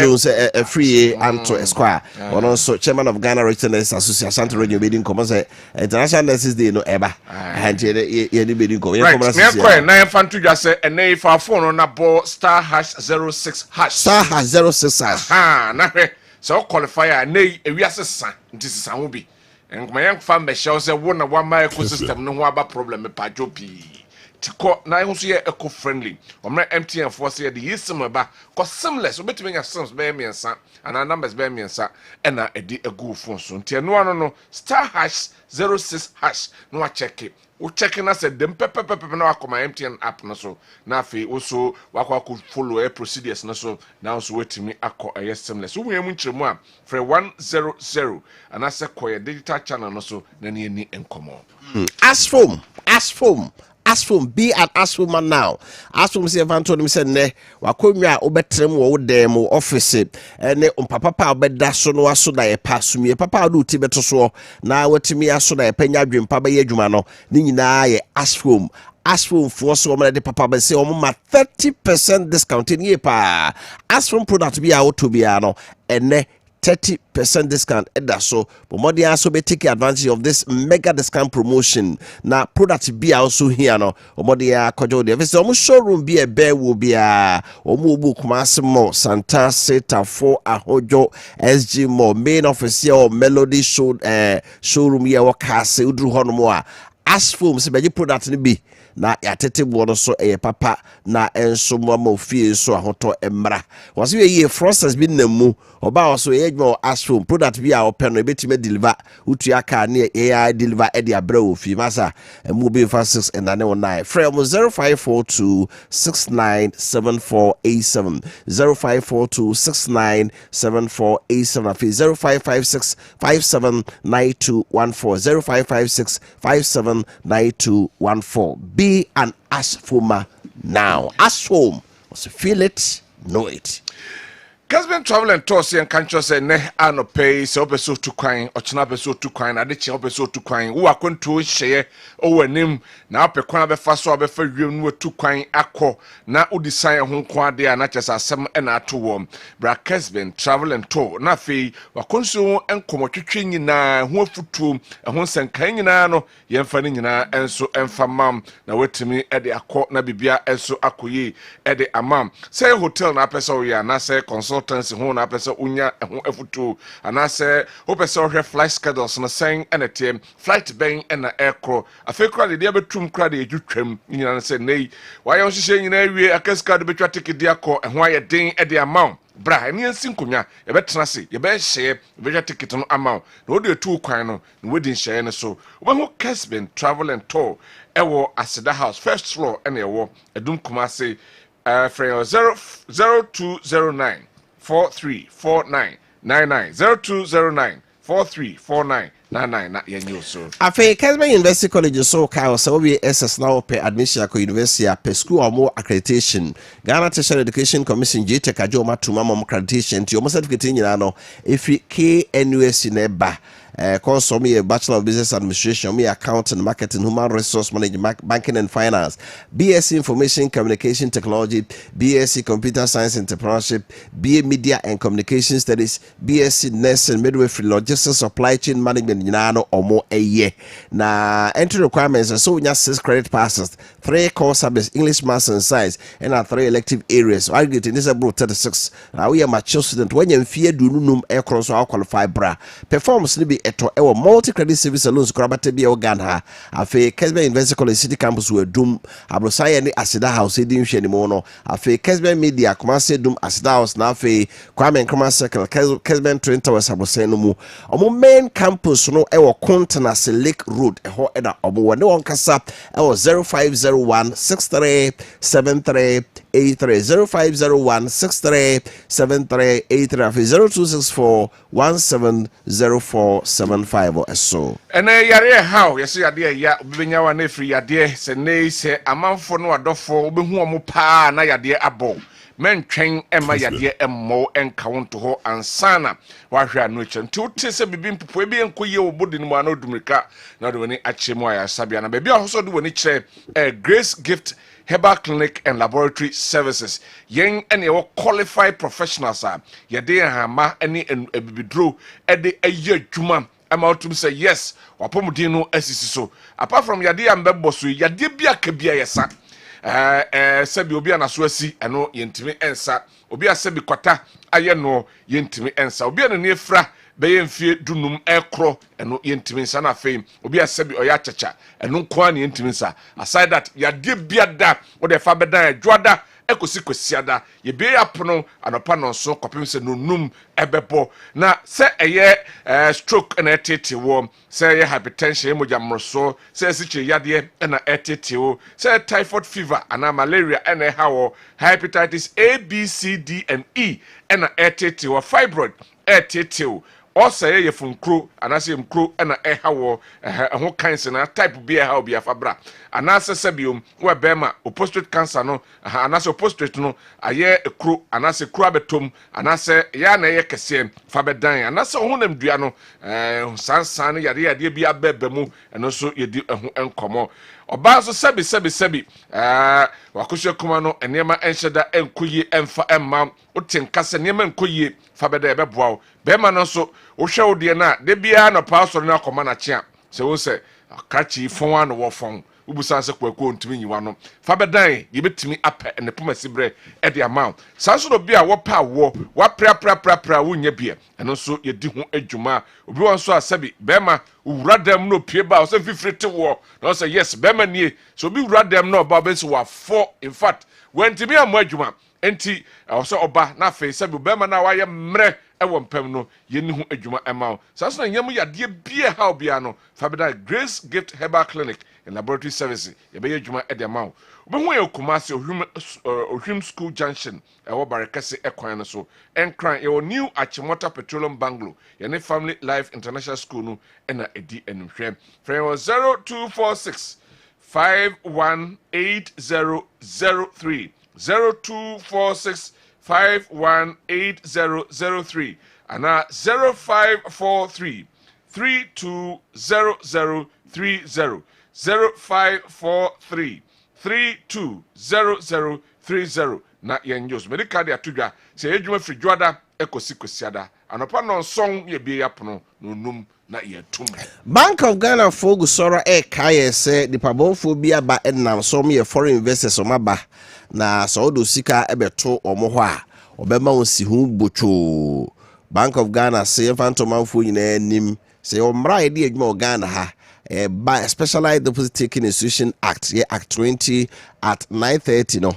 Jones free Anto Esquire one also chairman of Ghana Retailers Association Radio Bedin come say International Nurses Day no eba and ye ni bedin come ye come na na fantu dwa say ene fa phone na bo *06# *06# na hwe so qualifier na ewiase sa nti sisa ho bi enkomayen fa mbe show say wo na wa my ecosystem no ho aba problem pa jopi tiko na ho ye eco friendly omre MTN for say the yisem ba ko seamless obetime nya sims be miensa and numbers be miensa and na edi egu phone so nti eno ano no *06# no wa check it o check na say dem pepepepe na akoma MTN app no so na afi also wakwa follow a procedures no so now so wetimi akọ a seamless wo yemu nchiremu a for 100 and ase koye digital channel no so na ne ni enkomo Asphom be at Asphom now. Asphom say Anthony said ne wakonwa obetrem wo dem office ene papa obeda so no aso da ye pasumie papa do ti beto so na watimi aso da ye panya dwempa ba ye adwuma no ni nyina ye Asphom for so de papa be say o ma 30% discount in ye pa Asphom product be a to be no ene 30% discount so but more than also be taking advantage of this mega discount promotion na product be also here no more than kojo de visit almost showroom be a bear will be a omu Kumasi Santa Seta for Ahojo SG Mall main office here or Melody showroom here or Kase udru hono mo a Asphom se be product ni bi na yatete bono so papa na enso mo fie so ahoto emra was ye process bi na mu oba also edwo Asphom product bi a open no betime deliver utu aka na AI deliver e de abra ofie masa mu be 56 and 919 from 0542697487 0542697487 0556579214 0556579214 be an Asphoma now. Asphom, feel it, know it. Kessben travel and tours and country say ne ano pay so peso to coin or china peso to coin adichi peso to coin who are going to share over nim now pe kwan be fa so be fa wiem no to coin akọ na udisan ho kwa de na chesa asem na ato wom bra Kessben travel and tour na fe wakonso enkomotwetwe nyina ho afutu ho senkan nyina no yemfa ni nyina enso emfa mam na wetimi e de akọ na bibia enso akoyi e de amam say hotel na pesa o ya na say consultancy ho na pesa unya ho afutu ana say ho pesa o hwe flight schedules na sen enetem flight ben na aircraft afekra de betum kra de edwutwam nyina say nei wa ye ohihye nyina awie akaska de betwa ticket de akọ ho aye den e de amam bra eni ansin konya ye betena se ye be hye betwa ticket no amount na odi etu kwan no na wedi hye ne so wo ho Kessben travel and tour ewo Aseda house first floor ene ewo edum Kumasi frame 0209 4349 99 0209 4349 na yenyo so afi Kessben University College so ka so we SS now pe admission ko university a pe school or more accreditation Ghana Tertiary Education Commission JTEC ajo matuma mom accreditation ti o certificate nyina no efi KNUS na ba course me a Bachelor of Business Administration, me Accounting, Marketing, Human Resource Management, Banking and Finance, BSc Information Communication Technology, BSc Computer Science Entrepreneurship, BA Media and Communication Studies, BSc Nursing, Midwifery, Logistics, Supply Chain Management, Yinano or more a year. Now, entry requirements are so we have 6 credit passes, 3 core subjects, English, Maths and Science, and 3 elective areas. So I get in this about 36. Now we are mature student when you fear do num air cross or qualify bra. Performance be eto ewo multi-credit service loans krabate bi o Ghana afi Kessben University College City Campus we dum abrosaye ni Aseda House edi nhwe ni mo no afi Kessben Media Kumasi dum Aseda House na afi Kwame Nkrumah Circle Kessben Twin Towers abrosaye no mu omo main campus no ewo Continental Lake Road eho eda omo wone won kasa ewo 0501 6373 0501 6373 afi 0264 170475 so ene yare how yesi yade ya obenya wa na free yade se nei se amanfo no adofo obehu omo pa na yade abo mentwen ema yade emmo enkaunto ho ansana wa hwe anu eche nti wote se bibi mpopo ebi enkoye obodi ni mu ana odumrika na do ni achemu aya sabia na bebi ahoso do woni kire Grace Gift Herbal Clinic and Laboratory Services. Yen and your qualified professionals are. Yade hama any ebibidro ede eye dwuma. I'm out to say yes. Wapomudino esisi so. Apart from yade ambebo so yade bia kebia yesa. Sebi obi anaswasi eno yentimi ensa. Obi asebi kwata aye no yentimi ensa. Obi ane efra beye mfie dunum ekro eno yentimi nsa na fame obi asebi oya chacha eno kwa ni yentimi nsa aside that yade bia da wo de fa bedan adwoada ekosi kwesiada ye be apono anopa no so kopem se nonum ebebo na se eye stroke na etete wo se eye hypertension emoja mroso se siche yade na etete wo se typhoid fever ana malaria na hawo hepatitis A B C D and E na etete wo fibroid etete wo Osaye ye funkro anase mkro na ehawo ho cancer na type bi ehawo bi afabra anase sebium we bema prostate cancer no anase prostate no aye ekro anase kro abetom anase ya na ye kese fabedan anase ho namdua no sansan yade bi abebemu eno so yedi ho enkomo oba so sebi wakoshe kuma no enema enhyeda enkoyi emfa emma otenkase enema enkoyi fabeda ebeboa bema no so wohwe wo de na de bia na pastor na akoma na kye se wo se akachi fon ano wo fon ubusan se kwako ntimi nyiwa no fabedan ye betimi apɛ ne pomasibre e de amount sanso do bia wo pa wo wa pra wo nya bia eno so ye di ho adwuma obi won so asabi bema uradam no pie ba o se fifrete wo no say yes bema nie so obi uradam no ba be so wa 4 in fact when timi am adwuma enti o so oba na fe sabi bema na wa ye mre ewo mpem no yeni hu adwuma ema sanso na nyam yade bia ha obia no fabeda Grace Gift Herbal Clinic and Laboratory Services ye be adwuma e de ma obehu ye Kumasi Ohwim School Junction ewo barekase ekwan no so enkran ye new Achimota Petroleum Bungalow ye ne Family Life International School no na edi enhwe frame 0246 518003 0246 518003 and 0543 320030 0543 320030 na yenjos medical dia tudwa se edwuma firi dwada ekosi kosiada anopa no song ye bia yapono no num na yetum. Bank of Ghana for Gusora kaye se the pabonfo bia ba enam so me foreign investors o maba na so do sika ebeto omo ho a obema onsi hu bocho. Bank of Ghana say fantomanfo nyina nim say omra ide adwuma Ghana ha by Specialized Deposit Taking Institution Act Act 20 at 9:30 no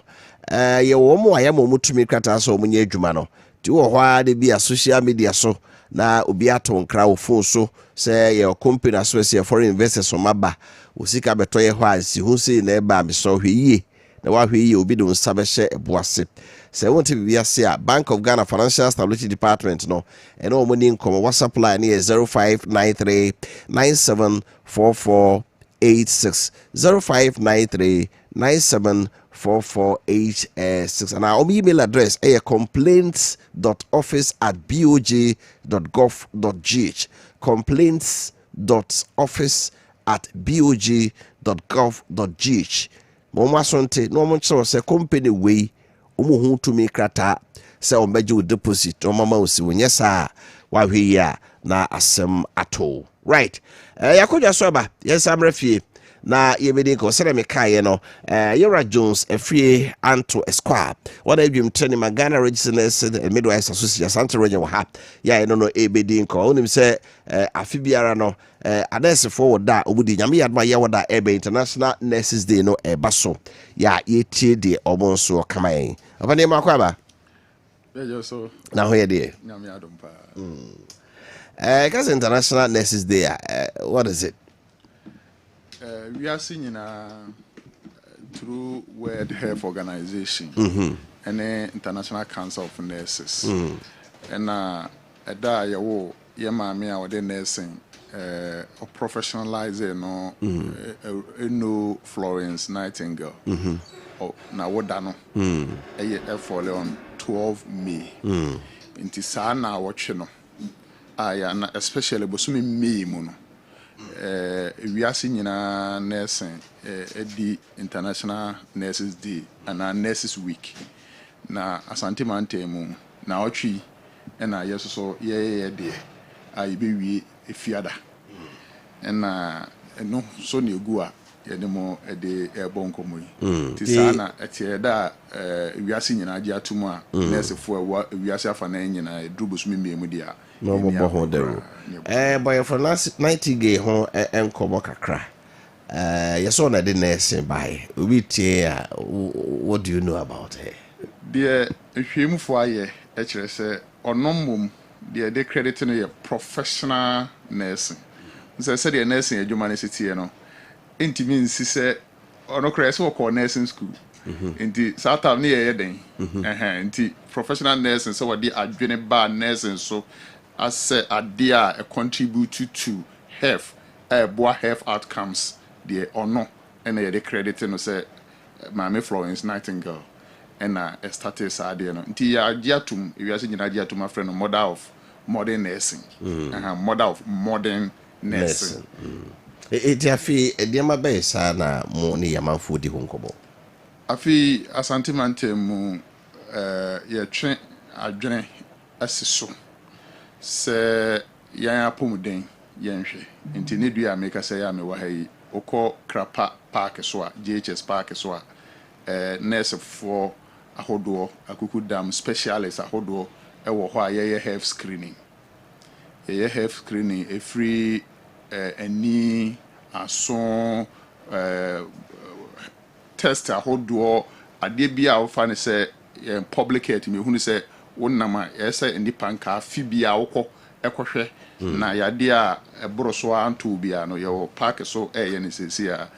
ye wo mo ayamo mutumi krata so munye adwuma no ti wo ho de bia social media so na obi aton kra wo phone so say your company so say foreign investors o maba osika beto ye ho ansi hu say na eba me so hweye na wa hweye obi do nsa be hye eboase say won ti bia say Bank of Ghana Financial Stability Department no and o money nkomo WhatsApp line is 0593 974486 0593 974486 and our email address is complaints.office@bog.gov.gh complaints.office@bog.gov.gh Mama sonte no mo cho se company we omo hu to me krata se o meje deposit o mama o si wonye sa wa hwe ya na asem ato right yakodwa so ba yes amrafie na yebedi ko sere me kae no Yera Jones afie Anto Esquire what adwum training Magana Registrars Midwives Association Santa Region wa ha ya no ebedi ko onim se afi biara no adese forward da obudi nyame yadma ye woda ebe International Nurses Day no baso ya yetie de obonso kamayen abane makwa ba bejo so na ho ye de nyame adompa cause International Nurses Day what is it? We are seeing through World Health Organization and the International Council of Nurses. And that you me our nursing professionalize no Florence Nightingale. Now what done? A fall on 12 May. Inti sana watching no. Especially bosumi May mono. We are seeing nursing the International Nurses Day and Nurses Week. Na asante mantemu na otwi na yeso so ye de ai be wi efiada. Na no so ne egu a ye de mo de ebo nkomo yi. Ti sana etie da wi ase nyina agi atumu a nurse fo wi ase afa na nyina drubo mi miemu dia. No more ho there. Boy for last 90 gay ho enkomo kakra. Yeso na de nurse by. Obi tie what do you know about her? The hwemu fo aye e kire se onomom de credit no ye professional nursing. Say the nursing adwuma ne sitie no. Intimi nsi se ono kire se wo nursing school. Inti sata ne ye den. Inti professional nursing so what the adwene ba nursing so as a dear contribute to health health outcomes the ono and the credit no say Mama Florence Nightingale and started sadly no nti ya agiatum we are saying agiatum my friend mother of modern nursing mother of modern nursing it afi ediama be sa na mo ni yamanfo di honkobo afi asante mantemu ye twen adwene asiso se yan apomuden yenhwe nti ne dua make say ya me wa hayi okọ krapa park so a GHS park so a nurse for ahodo akuku dam specialist ahodo e wo ho a ye health screening e free any aso test ahodo ade bia wo fa ne say public health me hunu say wonnama yesa nipa nka fibia wokọ ekohwe na yade a eboroso anto bia no yo park so ye ne sesi a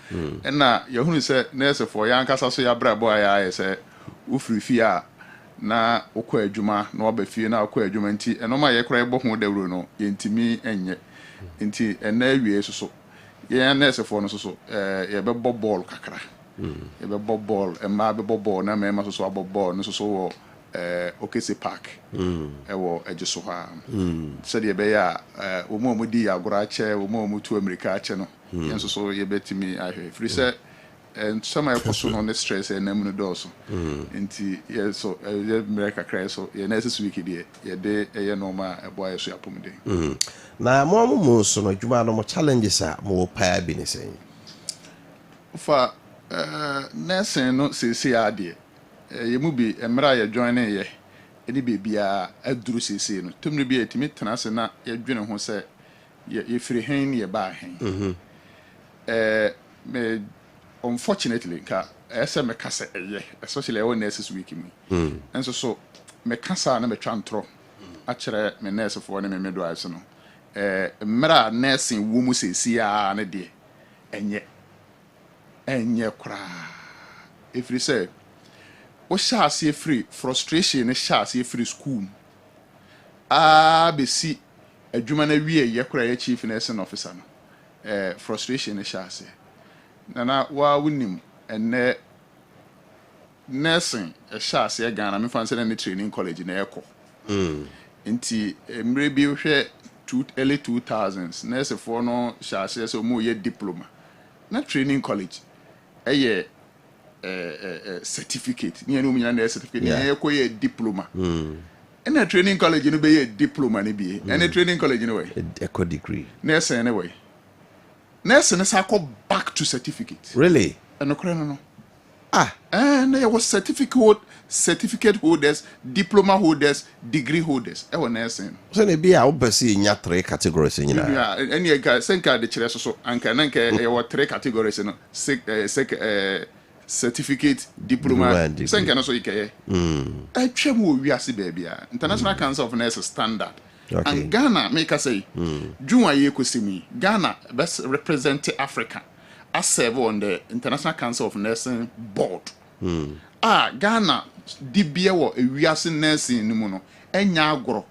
na ye hunu se nurse for ya nkasa so ya brabo ya se ufiri fi a na okọ adwuma na oba fie na okọ adwuma nti enoma ye kora ebo ho dawro no ye ntimi enye nti ena awie so ye nurse for no so ye be ball kakra ye be ball e ma be ball na me ma so aboball no so Okese Park ewo ejiso ha said ye be ya omo di agora che omo tu America che no yenso so ye betimi ahwe free say and some I so no stress and name no doso nti ye so ye America cry so ye next week dey ye dey ye normal e boy so apomde na mo so no djuma no mo challenges a mo pa bi ni sen fa nursing no se ade ye mu bi emra ye join ye eni bebia aduru sese no tumre bi etimi tenase na ye dwene ho se ye free hen ye ba hen me unfortunately ka ese me kase eye especially when nurses week mu enso so me kasa na me twantro a kire me nurse fo ne me midwives no emra nursing wo mu sese a ne de enye kra every say o shase free frustration shase free school be si adwuma na wie ye kra ye chief nursing officer no frustration shase na wa wunim enne nursing shase Ghana me fancy na training college na eko nti emre bi hwe early 2000s nurse for no shase so mo ye diploma na training college certificate ni enu nyina na certificate ni ko ye diploma na training college no be ye diploma ni bi na training college no way eco degree nurse anyway nurse na sa go back to certificate really no no and there was certificate holders, diploma holders, degree holders. E won nursing. So na bi a obesi nya 3 categories nyina. Yeah, any guy senka de kire so anka na nka e wo 3 categories no. Certificate, diploma, senka na so ikaye. E twem wo wiase ba bia. International Council of Nurses standard. Okay. And Ghana make us say June aye kosimi. Ghana best represent Africa. I serve on the International Council of Nursing board. Ghana dibia wo ewiase nursing ni mu no enya agoro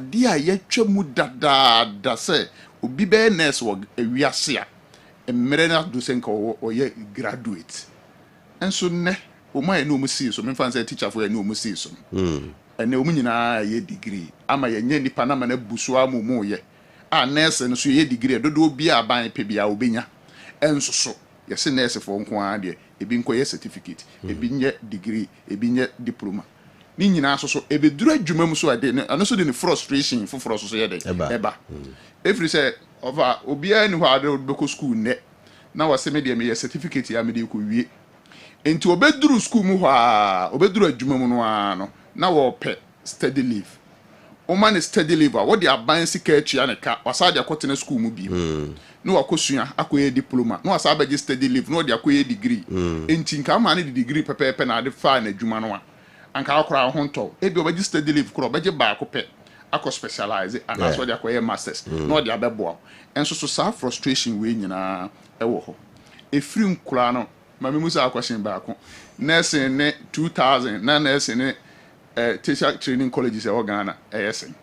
dia ye twemu dada se obi be nurse wo ewiase a emere na do senka wo ye graduate enso ne o ma ye no mu see so me fan say teacher for ye no mu see so ene o mu nyina ye degree ama ye nya nipa na ma na busu amumu ye nurse no so ye degree dodo obi aban pe bia obenya enso so yes nurse for nko ade ebi nko ye certificate ebi nye degree ebi nye diploma ni nyina so ebe duru adwuma mu so ade ano so de frustration for so ye de eba every say over obi ani ho ade be school ne na wase me de me ye certificate ya me de ko wie enti obeduru school mu ho obeduru adwuma mu no ano na wo pe study leave o man study leave what the aban sika atua ne ka wasa de akotene school mu bi no wakosua akoye diploma no wasa abaje study leave no de akoye degree enti nka ma ne degree pepepe na de fa na adwuma no anka akora ho nto e bi obaje study leave kro obaje ba ko pe akọ specialize and that's what de akoye masters no de abebo enso so sa frustration we nyina ewo ho efiri nkura no ma me musa question ba ko nursing ne 2000 na nursing ne teacher training colleges e Ghana ASN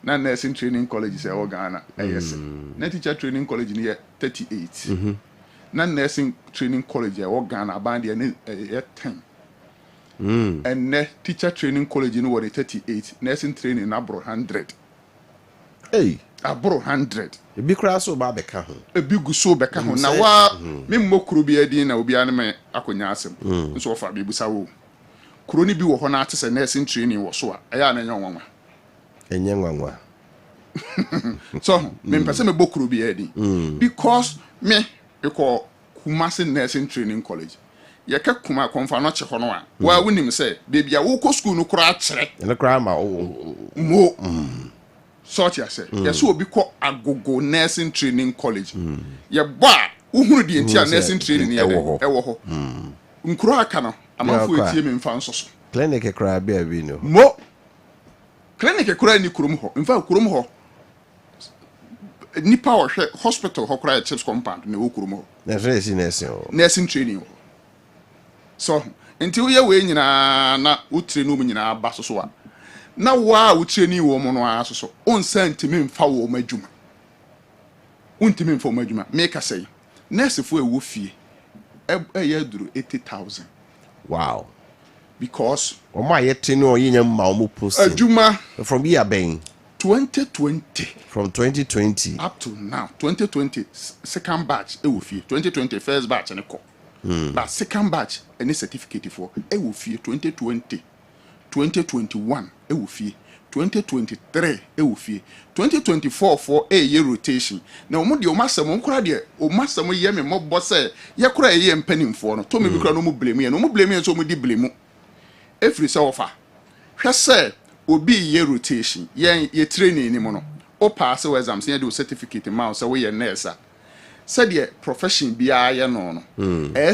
na nursing training colleges e Ghana ASN na teacher training college ne 38 na nursing training college e Ghana band ne 10 and ne teacher training college no 38 nursing training na bro 100 abro 100 ebi kra so ba beka ho ebi gu so beka ho na wa me mmokuru bi adi na obi an me akonya asem nso ofa bi busa wo kroni bi wo ho na atese nursing training wo so a eya na enye nwanwa so me mpese me bokuru bi adi because me eko Kumasi nursing training college ye ka kuma konfa no che ho no a wa wunim se bebia wo ko school no kura akere ene kura ma mo sort ya say yes obi ko agogo nursing training college ye ba uhuru di entia nursing training ye ewo ho nkuro aka no amafo etie me mfa nsoso clinic ekra bia bi no mo clinic ekra ni kurom ho mfa kurom ho ni power hospital ho kra chips compound ne wo kurom ho nursing training ho so until ye we nyina na utre no mu nyina ba so a na wa utre ni wo mu no aso so onsa ntimi mfa wo madwuma untimi mfa wo madwuma make say nurse fo e wo fie e ya duru 80,000 wow because Oma yet no yin ma post Juma from year bang 2020 from 2020 up to now 2020 second batch e wo fie 2020 first batch and ko but second batch any certificate for e wo fie 2020 2021 e wo fie 2023 e wo fie 2024 for a year rotation na omo de o masam nkura de o masam ye me mobo se ye kura ye mpanimfo no to me bi kura no mu blame ye no mu blame ye so mu di blame every se ofa hwe se obi year rotation ye training ni mo no o pass we exams ye do certificate ma so we ye nurse said ye profession bia ye no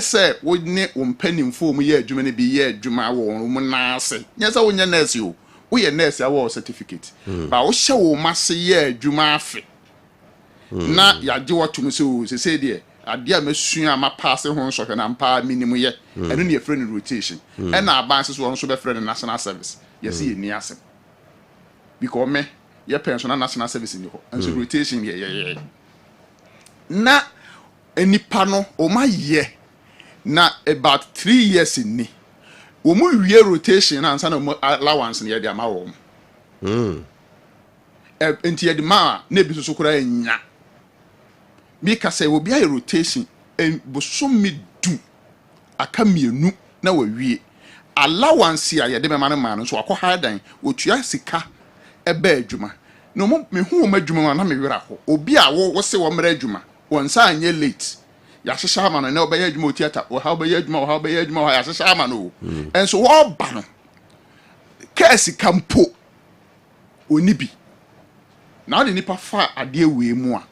say wo ne o mpanimfo mu ye adwuma ne bi ye adwuma wo mu na ase nya se wo nya nurse o wo ye nurse awo certificate ba wo hye wo mase ye adwuma afe na ya je wotum se de ade a masua ma pass ho nso na mpa minimum ye eno ne friend rotation e na abanse so nso be friend national service yes ye ni asem because me ye pension national service ni ho and so rotation ye na enipa no o ma ye na about 3 years ni o mu wie rotation na ansa na allowance ne ye de ama wo enti ye de ma na bi so kura nya mi ka say obi aye rotation en bosom mi du aka mienu na wa wie allowance ya ye de ma no so akọ hadan otua sika ebe adwuma no me hu ma adwuma na me wera ho obi a wo se wo mra adwuma wonsa anye late ya hyehyɛ ama no na obɛyɛ adwuma otiata wo ha obɛyɛ adwuma wa ya hyehyɛ ama no enso wo ba no kesi kampo oni bi na de nipa fa ade we mu a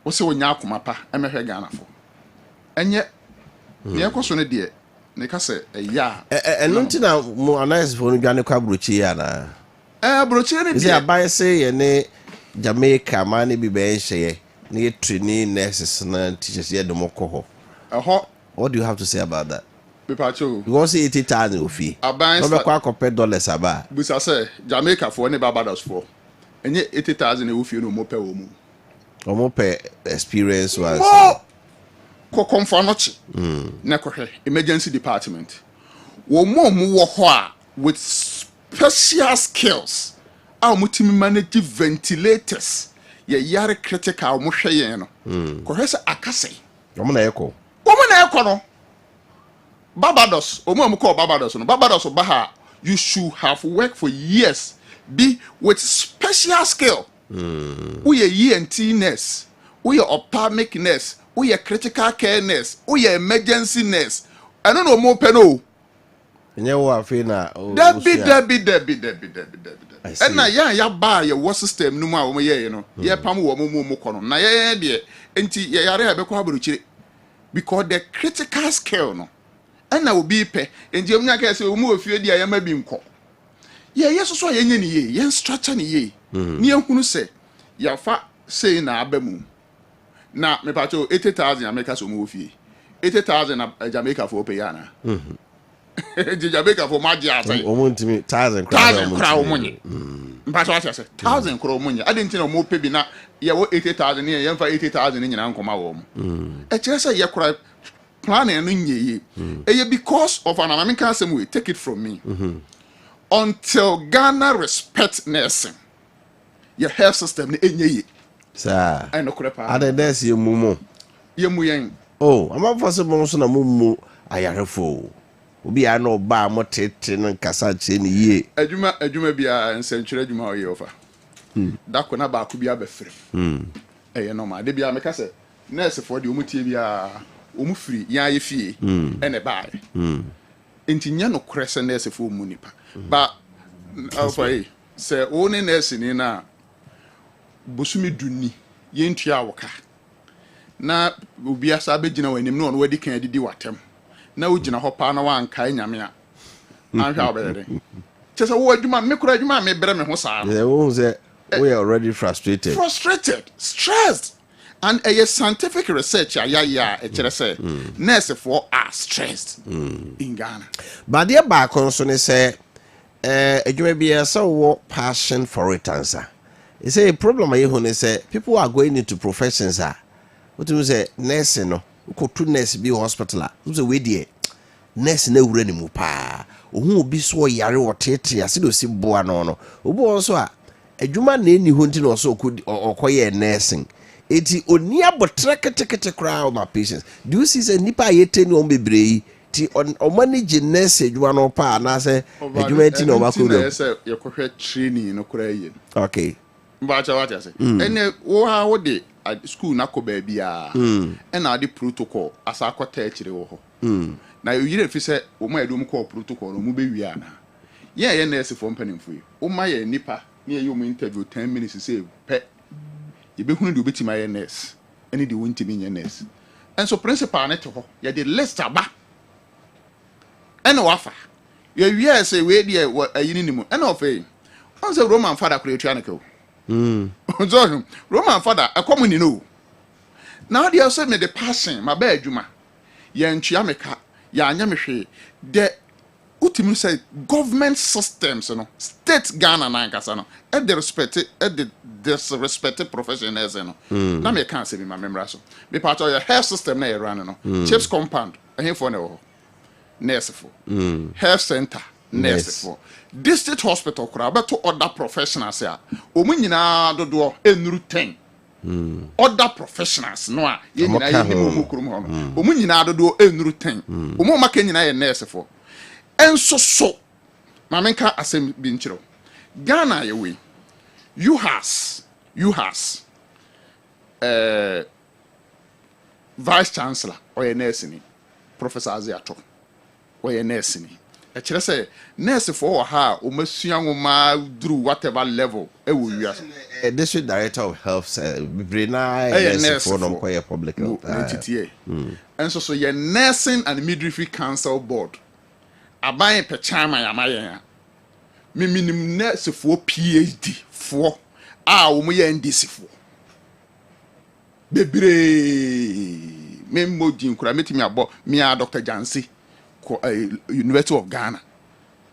wo se wonya akoma pa emehwe Ghana fo enye ne ekoso ne de ne ka se ya eno ntina mo analysis fo no dwane kwa brochi ya na brochi ne de ise aban se ye ne Jamaica ma ne bi be nhye ne training nurses na teachers ye dem ko ho what do you have to say about that Pipacho because 80,000 ofi aban no be kwa kopɛ dollars aba busa say Jamaica fo ne Barbados fo enye 80,000 ofi no mo pɛ wo mu omo pɛ experience was ko konfa no chi na ko hwɛ emergency department wo mo wo ho a with special skills a mo timi manage ventilators ye yare critical mo hwɛ yen no ko hwɛ se akase omo na ekɔ no Barbados omo ko Barbados no Barbados ba ha you should have worked for years be with special skill we ye ENT nurse we ophthalmic nurse we critical care nurse we emergency nurse I don't know more peno enye wo afi na Debbie and na ya ba ye wo system no mu a wo ye no ye pam wo mu kono na ye de enti ye yare be ko aburuchire because the critical skill no and na obi pe enti emnya ka se wo mu ofie dia ye ma bi nko ye so ye nye ni ye ye structure ni ye ni ehunu se ya fa sei na abamu na me pacho 80,000 America so mu ofie 80,000 na Jamaica for pay yana Jamaica for maji asai omo ntimi 1,000 kra omunye mpacho asase 1,000 kra omunye adenti na omo pe bi na ye wo 80,000 ne ye mfa 80,000 nyina nkoma wo mo e kire se ye kra plan no nyeye eye because of an American asem we take it from me until Ghana respect nursing your health system ni enyeye sa I no krepa ade des ye mumu ye mu yen oh am for se bon so na mumu ayarefo obi ya no ba mo tete no kasa che ni ye adwuma bia nsentwere adwuma o ye ofa dako na ba ku bia be frem eye normal de bia me ka se nurse for de omutie bia omu free ya ye fie ene bae enti nya no krese nurse for omu nipa ba alfa se one nurse ni na bosumi dunni ye ntua woka na obi asa begina wanim no no wadi kan didi watem na ugina ho pa na wanka nyame a anhwa obere chese wo adwuma me kura adwuma me bere me ho saa wo say we are already frustrated stressed and a scientific research ya e kire say nurse for are stressed in Ghana but there back on so ne say adwuma bia so wo passion for it answer. It's a problem I hear say people are going into professions what you say nursing no go to nurse be hospital so we there nurse na wura ni mu pa ohun obi so yare wotete ase do si boa no obi won so a adwuma na eni ho nti no so okoye nursing eti oni abotre ketekete kra ma patients do you see say nipa yete ni on bebrei ti on manage nurse adwuma no pa na say adwuma ti no makoro na say yekohwe training no kra yin okay mba cha what you say ene wo ha wo de school na ko ba bia na the protocol asa akota akire wo ho na yire fi say wo ma edom ko protocol no mu be wi ana ye nurse for mpanimfo yi wo ma ye nipa ne ye mu interview 10 minutes say pe ye be hunu de obetima ye nurse ene de won timi ye nurse and so principal ne to ho ye de list aba ene wafa ye wi say we de ayini ni mu ene ofe on say Roman father create anake so Roman father a common no now they say me the passion my bad adwuma ye ntwa meka ya anya mehwe the ultimate say government systems no state Ghana na nkasa no the respected professionals no na me can say me my member so be part of your health system na you run no chips compound here for no nurse for health center nurse for district hospital kura beto other professionals ya omunyina dodo enuru 10 other professionals no a ye nyina ye nimu mukurum ho no omunyina dodo enuru 10 omo maka nyina ye nurse for enso so ma menka asem bi nchiro Ghana ye we you has vice chancellor or ye nurse ni Professor Aziato or ye nurse ni e kire say nurse for ha o masua nwoma through whatever level e wo wia district director of health brina nurse for no kwa public health and so your nursing and midwifery council board aban pe chairman amayen me minimum nurse for PhD for o mo ye NDC for bebre me modin kura metimi abo me a Dr. Jansi University of Ghana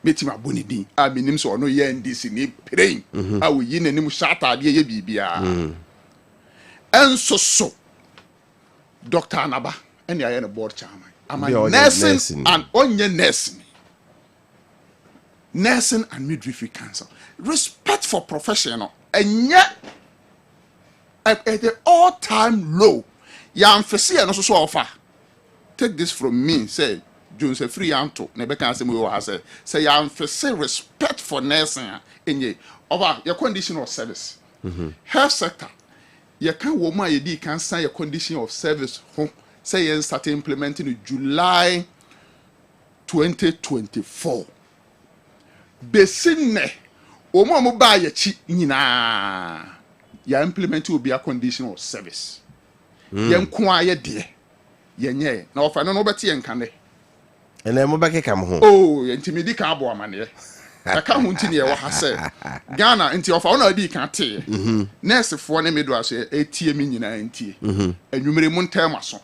metimi aboni din a minim so no ye NDC ni praying a wo yi nanim shata de ye bibia enso so Dr. Anaba ene aye na board chairman ama nursing and onye nursing and midwifery council respect for professional enye at the all-time low ya mfese no so offer take this from me say Jones a free anto na be kan say we wa say ya mfese respect for nursing enye over your condition of service health sector you can woman you di can sign your condition of service home say you start implementing in July 2024 besinne omo ba ya chi nyina ya implement obi a condition of service yen ko aye de yenye na ofa no beti yen kane ene mo beke kam ho intimidi kan abo amane e ka ho ntini e wo ha se Ghana nti ofa ona di kan te nurse fo na medo aso etie mi nyina ntie anwumere mu ntem aso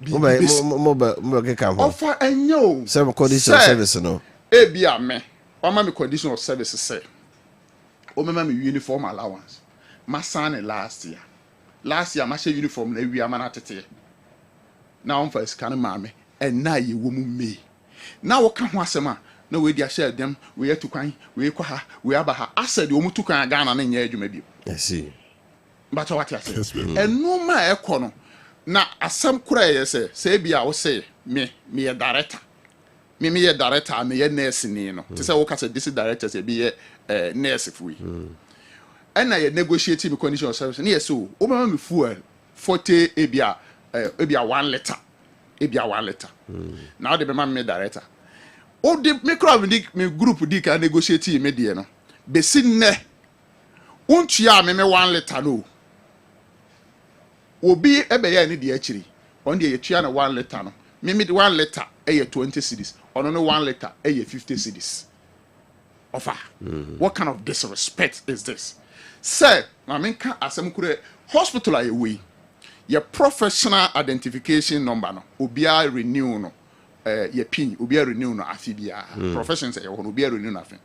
mo beke kam ho ofa enyo some condition of service no e bia me o me condition of service say o me uniform allowance ma sign last year ma share uniform na wi amana tete na on first kan ma me and na ye wo mu me na wo ka ho asema na we dia share dem we yetu kwan we kwa ha we aba ha ased o mu tu kan Ghana na nya adwuma bi see but what you say eno ma e ko no na asem kura ye say bia wo say me ye director me ye director me ye nurse ni no te say wo ka say this director say be ye nurse fui and na ye negotiate me condition of service na ye so o ma me fuel 40 ebia 1 liter now the me director o the me group di ka negotiate me die no be sinne untua me 1 liter no obi ebe ye ni die akiri on the ye tua na 1 liter no me 1 liter e 20 cedis on no 1 liter e 50 cedis offer what kind of disrespect is this? Say, I mean, asem kure hospital aye we your professional identification number no obia renew no your pin obia renew no afibia professions say obia renew no afin.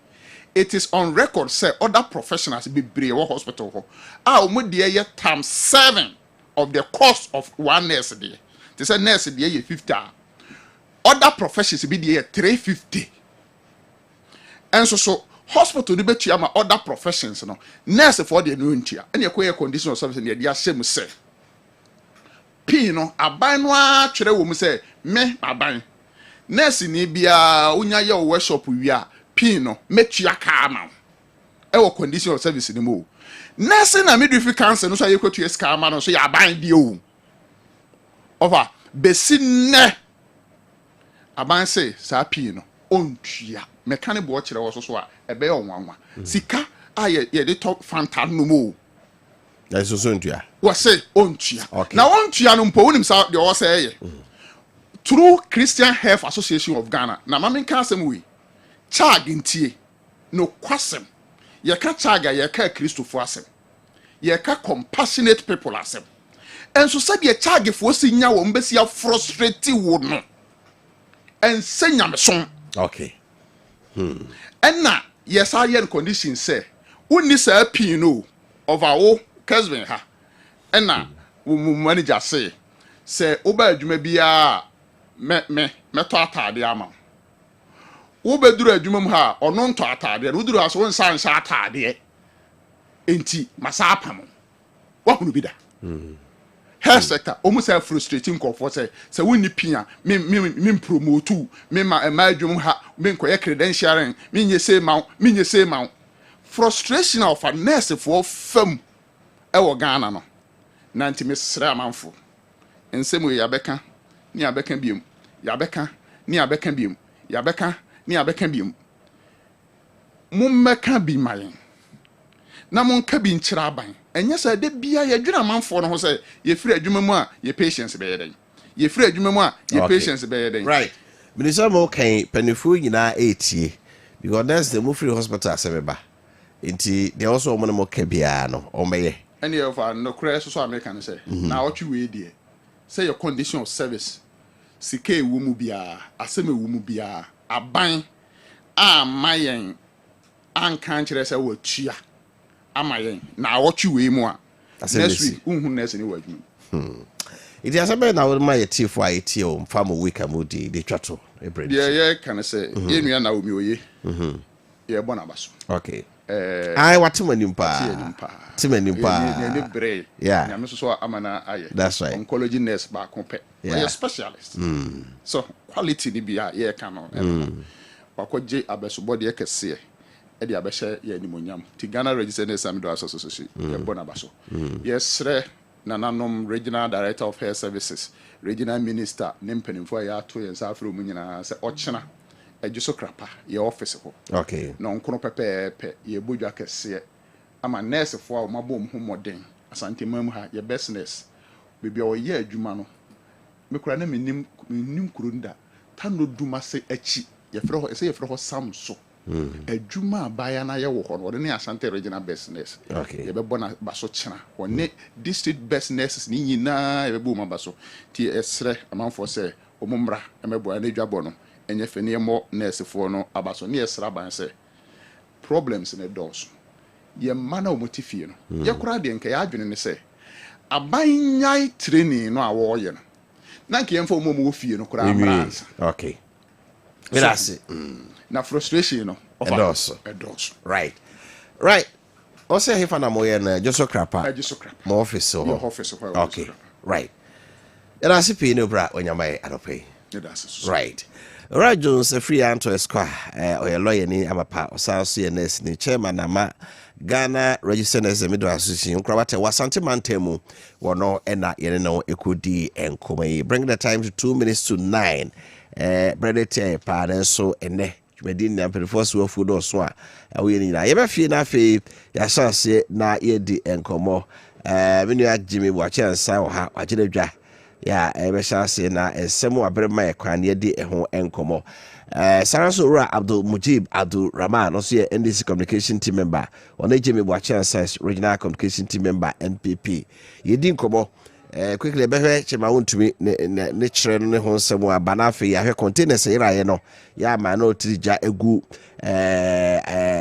It is on record say other professionals be brave hospital ho omo de ye times 7 of the cost of one nurse there. They say nurse there ye 50 other professions be the 350 and so hospital de betua ma other professions no nurse for the no ntua and your condition of service and the asem say pin no aban no a twere wo mu say me aban nurse ni bia unya ye workshop wi a pin no metua ka ma e wo condition of service ni mo nurse na midwifery cancer no so ye kwotua ska ma no so ya aban die o over besine aban say sa pin no ontua mechanic bo kire wo so a ebe onwanwa sika a ye de top fanta no mo na so ntua wo say ontua na ontua no mpo wonim sa de wo say ye through Christian Health Association of Ghana na mamen ka asem we charge ntie no kwasem ye ka charge ye ka Christopher asem ye ka compassionate people asem enso said ye charge fo si nya wo mbesi ya frustrate wo no ensenya me son okay enna yes I yen condition say woni sa pin no of our Kessben ha enna wo manager say oba adwuma bia me to atade ama wo beduru adwuma mu ha ono nto atade wo duru aso nsa nsa atade enti masa apam wo hunu bi da health sector almost say frustrating comfort say woni pia me promote me ma adwum ha me nkoye credentialing me nye say ma frustration of a nurse for fam e wo Ghana no na nti me sra amanfo ensem ya beka ni abeka biem ya beka ni abeka biem ya beka ni abeka biem mummeka bi mayen na monka bi nkyira aban enye sa de bia ye dwena manfo no ho say ye free adwuma mu a ye patience be yeden ye free adwuma mu a ye patience be yeden right minister mo kan panifu nyina etie because that's the free hospital asebeba nti they also mo mo ka bia no o meye any of no crash so American say na otwe we die say your condition of service sika ewu mu bia asem ewu mu bia aban a mayen anka nkire say watua amayen na watwe we mu a next week unhu next ni wadwum it is about na wo ma yeti for it o mfam week amudi de twato ebredi yeah can say ye nua na omi oye ye bona baso okay I watimanim pa ne bre yeah nyame so amana aye that's right oncology nurse ba kompe a specialist so quality ni bia ye ka no wakoje abeso body e kese e dia behye ye animonyam ti Ghana Registered Nurses Amido Association ye bona baso yesre nananom regional director of health services regional minister nempanimfo ya to ye safro mu nyina se ochena ejuso krapa ye office ho okay no nkono pepepe ye bodwa kese ama nurse fo a mabom ho moden asante mam ha ye business bibia o ye adwuma no mekura na menim kurunda tano duma se achi ye frɛ ho ye frɛ ho samso adwuma baya na ye wo ho no ne asante regional business okay ye bebo na baso kyena woni district businesses ni nyina ye bebo ma baso ti esre amanfo se omumra emebo na dwabo no enye fene mo nurse fo no abaso ne esra ban se problems ne dos ye mana omotifie no ye kura de nka ya adwene ne se abanyai training no awo ye no na nke yemfa omo fie no kura amransa okay gracias na frustration no edos right o say hefa na moye na just krapa mo office ho okay right era sipi no bra onyamae adopay right right Jones free anto esquire o lawyer ni amapa o south CNS ni chairman na ma Ghana Registered Nurses Amido Association krabate wasante mantemu wono ena yene no ekodi enkomai bring the time to 2 minutes to 9 brother pa so ene dwumadi na perforce wo food so a we ni na ye ba fie na fe ya sase na ye di enkomo menu agimi bo achansa wo ha agire dwa ya ebe sase na ensemo abrema ye kwan ye di eho enkomo Saranso Ura Abdul Mujib Abdul Rahman also ye NDC communication team member on Jimmy Bwachansa regional communication team member NPP yedi nkomo quickly behwe chema wontumi ne kire no ne ho nsemo abanafe ya hwe containers iraye no ya ma na otirija egu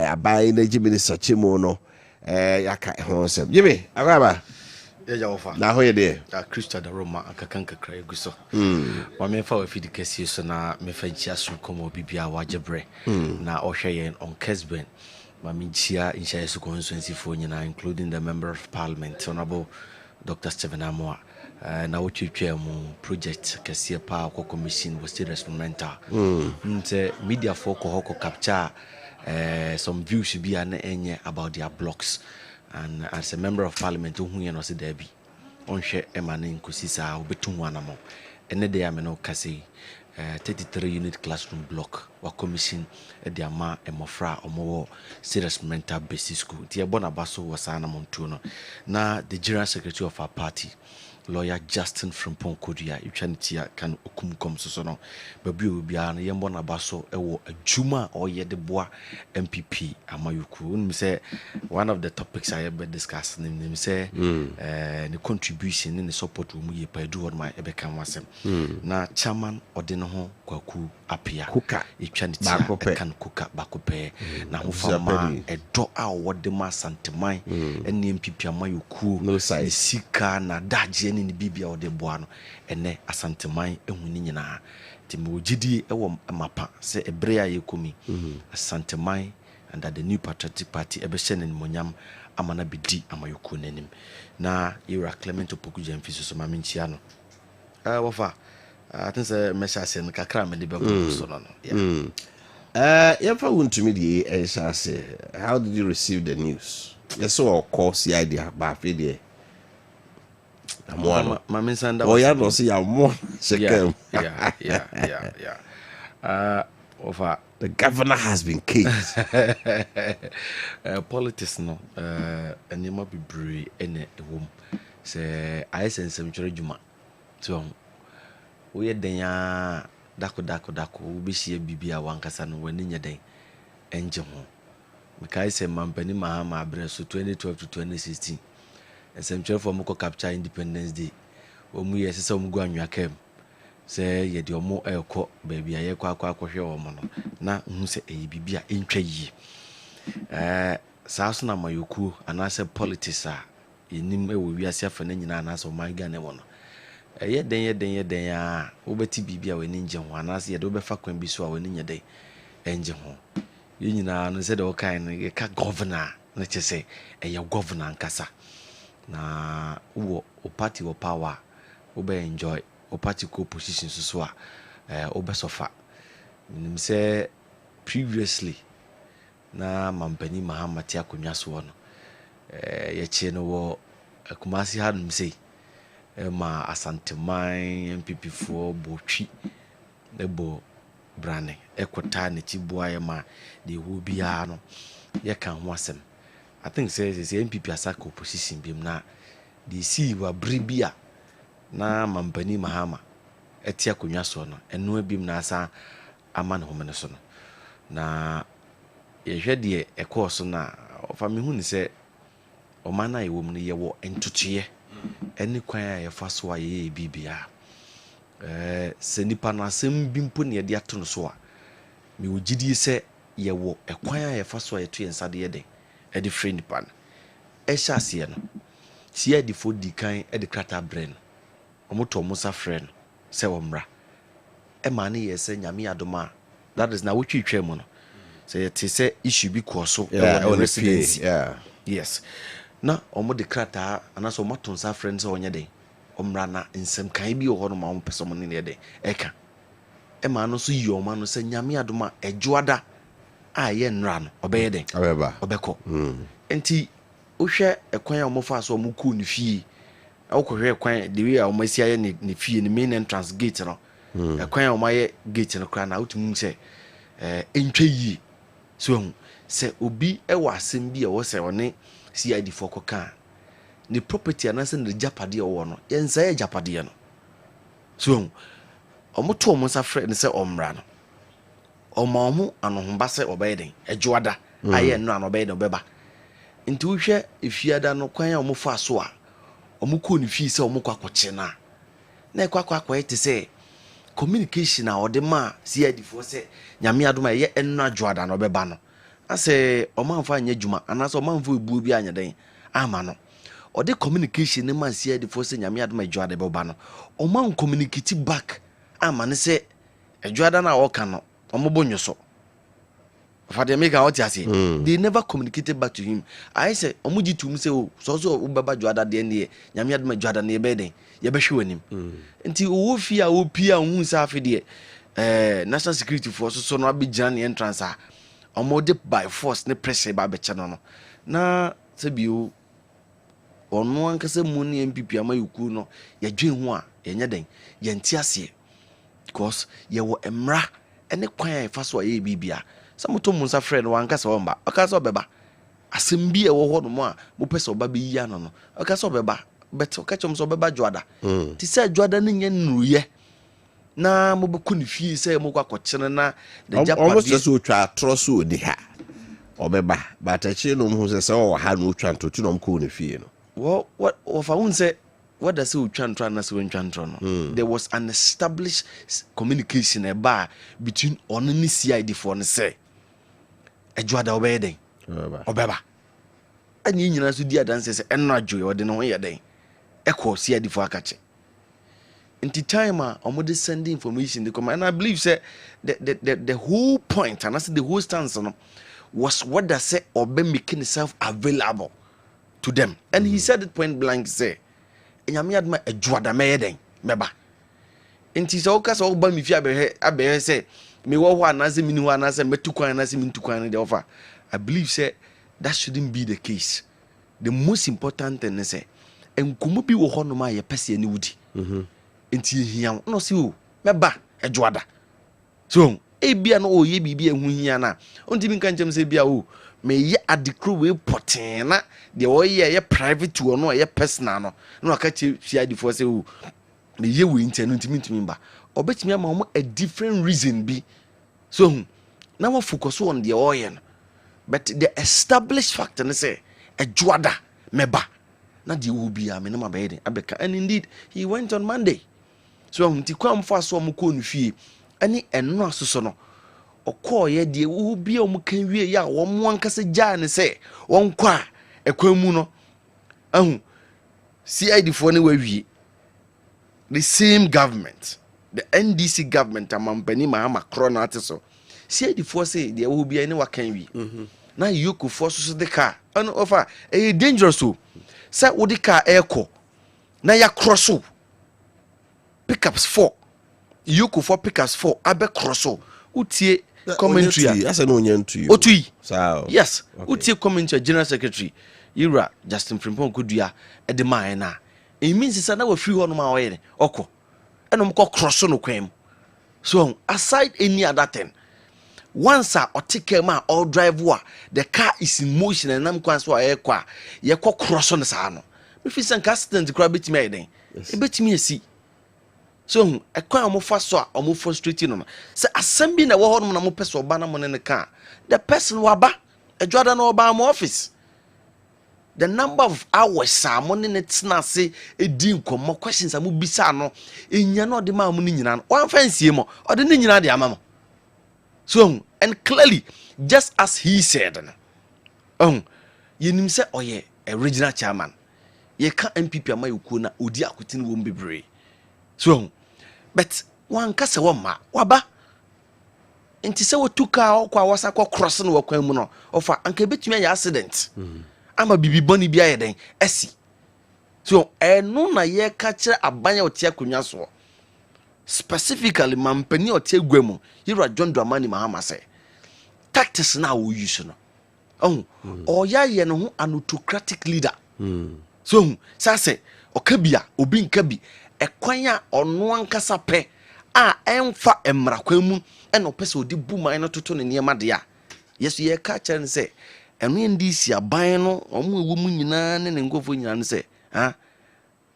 abai na Jimmy ni sachimo no ya ka ho nsem Jimmy agaba ya Wofa na ho ye de Christian da Roma akakan kakra eguso wa me fa wa fidi kesi so na me fa nchia so komo bibia wa jebre na ohwe yen on Kessben ma me nchia nchia so constituency fo nyina including the member of parliament honorable Dr. Stephen Amoa na wotwetwa mu project kesi pa ko commission was still experimental nte media for ko capture some views be an enye about their blocks. And as a member of parliament, who you know, say there be on share emaning kusisa obetum wanamo. And they are no kasi 33 unit classroom block or commission at the ama emofra or more serious mental basis school. The Abona Basso was an amontuno. Now the general secretary of our party, lawyer Justin from Ponkodia, you can come so no. But you will be an Yambona Basso a Juma or yet the bois MPP Amayuku. Say one of the topics I ever discussed in say the contribution in the support room you pay do on my Ebeka Wasem. Now chairman Odinoho Kofi Appiah Kuka Ichanity can cook up Bakope. Now who found a door out what the mass antimine and the MPP Amayuku no size Sika na Daji in the Bibia or the Buano and ne asantemai and winina. Timu Gidi mapa say a brea yekumi asantemai and that the new patriotic party ebeshen in Monyam amana bidi amayuku nenim. Na Ira Clement Opokuja and Fisus Maminchiano. Wofa, I think the message and Kakram and the Babu. If I want to meet the how did you receive the news? Yes, so of course the idea about video. Oh, yeah, no, see, I'm more second. Yeah. Over the governor has been caged. Politics, no, and you might be brave in a womb. Say, I send some Juma. So, we are there. Dako, we be see a Bibia Wankasan when in your day. Angel. Makai say, Mampeni Mahama, Bresso 2012 to 2016. And some for Moko capture Independence Day. When we as some go on your came. Say, yet your more air court, baby, I quack your mono. Now, who say a bibia in trade. Sasuna Mayuku, and I said politics are in him we are suffering in an answer my gun. Yet then, Obeti Bibia when ninja one as yet over fuck when be so when in your day. Angel home. You know, said all kind of governor, let's just say, a your governor and casa. Na o party o power obe enjoy o party co position so obe sofa nim say previously na Mampeni Mahama ti akonwa so no ye che no wo Kumasi ha nim say ma asanteman MPP for botwi ebo brane ekota ne ti boaye ma de wo bia no ye kan ho asem. I think says MPP asako position bim na the see wa bribia na Mampeni Mahama etia konwa so no eno bim na asa ama ne homene so no na ye hwede e course na ofa me hu ni se o mana ye wom ne ye wo entutuye eni kwan ya ye fa so aye bibia se nipa na asem bimpo ne ye de ato no so a me wogidi se ye wo e kwan ya ye fa so aye to ye nsade ye de a different pan. Eshasiano. See a default decline at the crater brain. Omoto Musa friend. Say Omra. A money yes, Yami Adoma. That is now what you chairman. Say it is a issue because so residency. Yeah. Yes. Now, Omo the crater and also Matonsa friends on your day. Omrana in some kind be or my own person in your day. Eka. A man also your man say Yami Adoma a juada. Yen ran obeying obeko enti ohwe ekwan omofa so omuku ne fie akohwe ekwan the way omasi aye ne fie ne main entrance gate no ekwan omaye gate no kra na utum se entwe yi so se obi ewa asem bi e wo se one CID for koka ne property anase ne japade wo no yensa ye japade no so omoto omonsa frɛ ne se omra no omamu anohombase obeden ejuada aye no anobeden obeba nti uhwe efiada no kwan a omofa so a omuko ne fi se omukwa kwache na ekwakwa ete se communication a odema CID for se nyame adoma ye enno ajuada no obeba no ase omanfa anya juma anase omanfa ebuo bi anya den ama no or the communication ne man see the force nyame adoma adwada beba no o man communicate back amane se adwada na o ka no o mo bonyo so for the make out say they never communicated back to him. I say omuji tum say o so beba adwada de ne nyame adoma adwada ne be den ye be hwe anim nti o fi a o pia hu sa afi de national security force so no abigyan ne entrance a omode by force ne pressure ba be chano no na se bio ono ankasa mu ne MPP amayuku no ye dwen ho a ye nya den ye nti ase because ye wo emra ene kwan e fa so ye bibia samoto mu nsa frɛ no wankasa wo mba akasa obeba asem bi e wo ho no mo a mo pese oba be yi ano no akasa obeba bet okachom so obeba dwada ti se dwada ne nya nuruye na mo be kuni fie se mo kwa kokyene na the japan almost just otwa troso di ha obeba but achi no mo se o ha no otwa ntotu no mo ko ne fie no what of I say what does it try na se no there was an established communication about between on any CID for ne say adwada obeden obeba ani nyina so di adanse se enno adwo ode no ye den ekọ CID for akache in time omo sending information they come and I believe say the whole point and I say the whole stance no was what they say obe making itself available to them and he said it point blank say enyame adma adwada meyeden meba enti so ka so ba mi fi abe say me wo ho anase mini ho anase metukwan anase mintukwan de offer. I believe say that shouldn't be the case. The most important thing is say enkumu bi wo ho no ma ye pese ani wudi enti hia no si o meba adwada so ebia no oye bibia hu hia na onti mi kan chem se bia o me ye adekro we poten na de o ye private wo no ye personal no na aka chi CID for say o me ye we ntenu ntimi ba obetimi ama mo a different reason bi so na we focus on the oil but the established fact na say adwada meba na de wo bia me no ma be den abeka and indeed he went on Monday. So nti kwam fa so mo ko nfie ani enno asoso no okoye de wo bia mo kan wie ya wo mo ankasa gya ne se won kwa ekwan mu no ahu CID for ne wawie the same government the NDC government amampani Mahama Krono ateso CID for say de wo bia ne wakan wi na yoko for so de car an offer e dangerous so say wo de car eko na ya crosso pickups 4 yoko for pickups 4 abe crosso utie commentary asa no nyantu you otui so yes utie commentary general secretary Ira Justin Frimpong kodua e de man na it means say na we free ho no ma we oko enom ko crosso no kwam so aside any other thing once a otike ma all drive wa the car is in motion and nam kwan so a ekwa ye ko crosso no sa no me fi san accident kra betimi eden e betimi esi so ekwan omo fa so a omo frustrating no say assembly na wo ho no na mo person oba na mo ne ka the person waba adwada na oba am office the number of hours mo ne tena se edin komo questions am bisa no enya no de ma mo ni nyina no wan fancy mo ode ni nyina de ama mo so and clearly just as he said yenim say oye original chairman ye ka MPP amayuku na odi akotini wo mbebre so but one kase wo ma waba enti se wo tuka okwa wasa kwa cross no wakwan mu no ofa anka betumi ya accident ama bibi boni bia yeden esi so enu na ye ka kire abanya otia konwa so specifically mampani otia gwemu Ira John Dramani Mahama say tactics na wo use no oya ye no ho an autocratic leader so say okabia obi nkabi ekwan a ono ankasa pe a emfa emra kwan mu e no pese odi bu man no toto ne niema de a yeso ye ka kire ne say eno ndi si aban no omo ewo mu nyina ne ngofo nyina ne say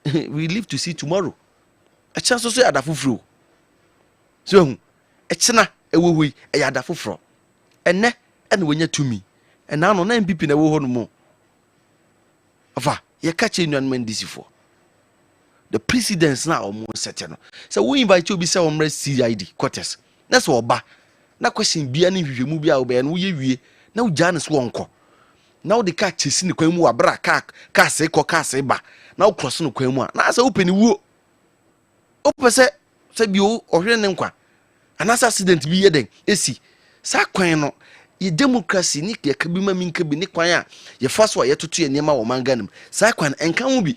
we live to see tomorrow a chance so ya da fufuro so echina ewohoi e ya da fufuro ene wonya tumi ena no na MPP na wo ho no mo afa ye ka che nwan man DC for the presidents na omo sete no so we invite you be say omra CID quarters na so oba na question bia ne hwehwemu bia wo be no ye wie na ugya ne so wonko now the car chasing the kwemu abra car say ba now crossing the kwemu na say open wo opese say bi o ohwe ne nkwa anasa accident bi yeden esi sa kwan no ye democracy ni ke kabi ma min kabi ni kwan a ye faso ye totu enema wo manganim sa kwan enka ho bi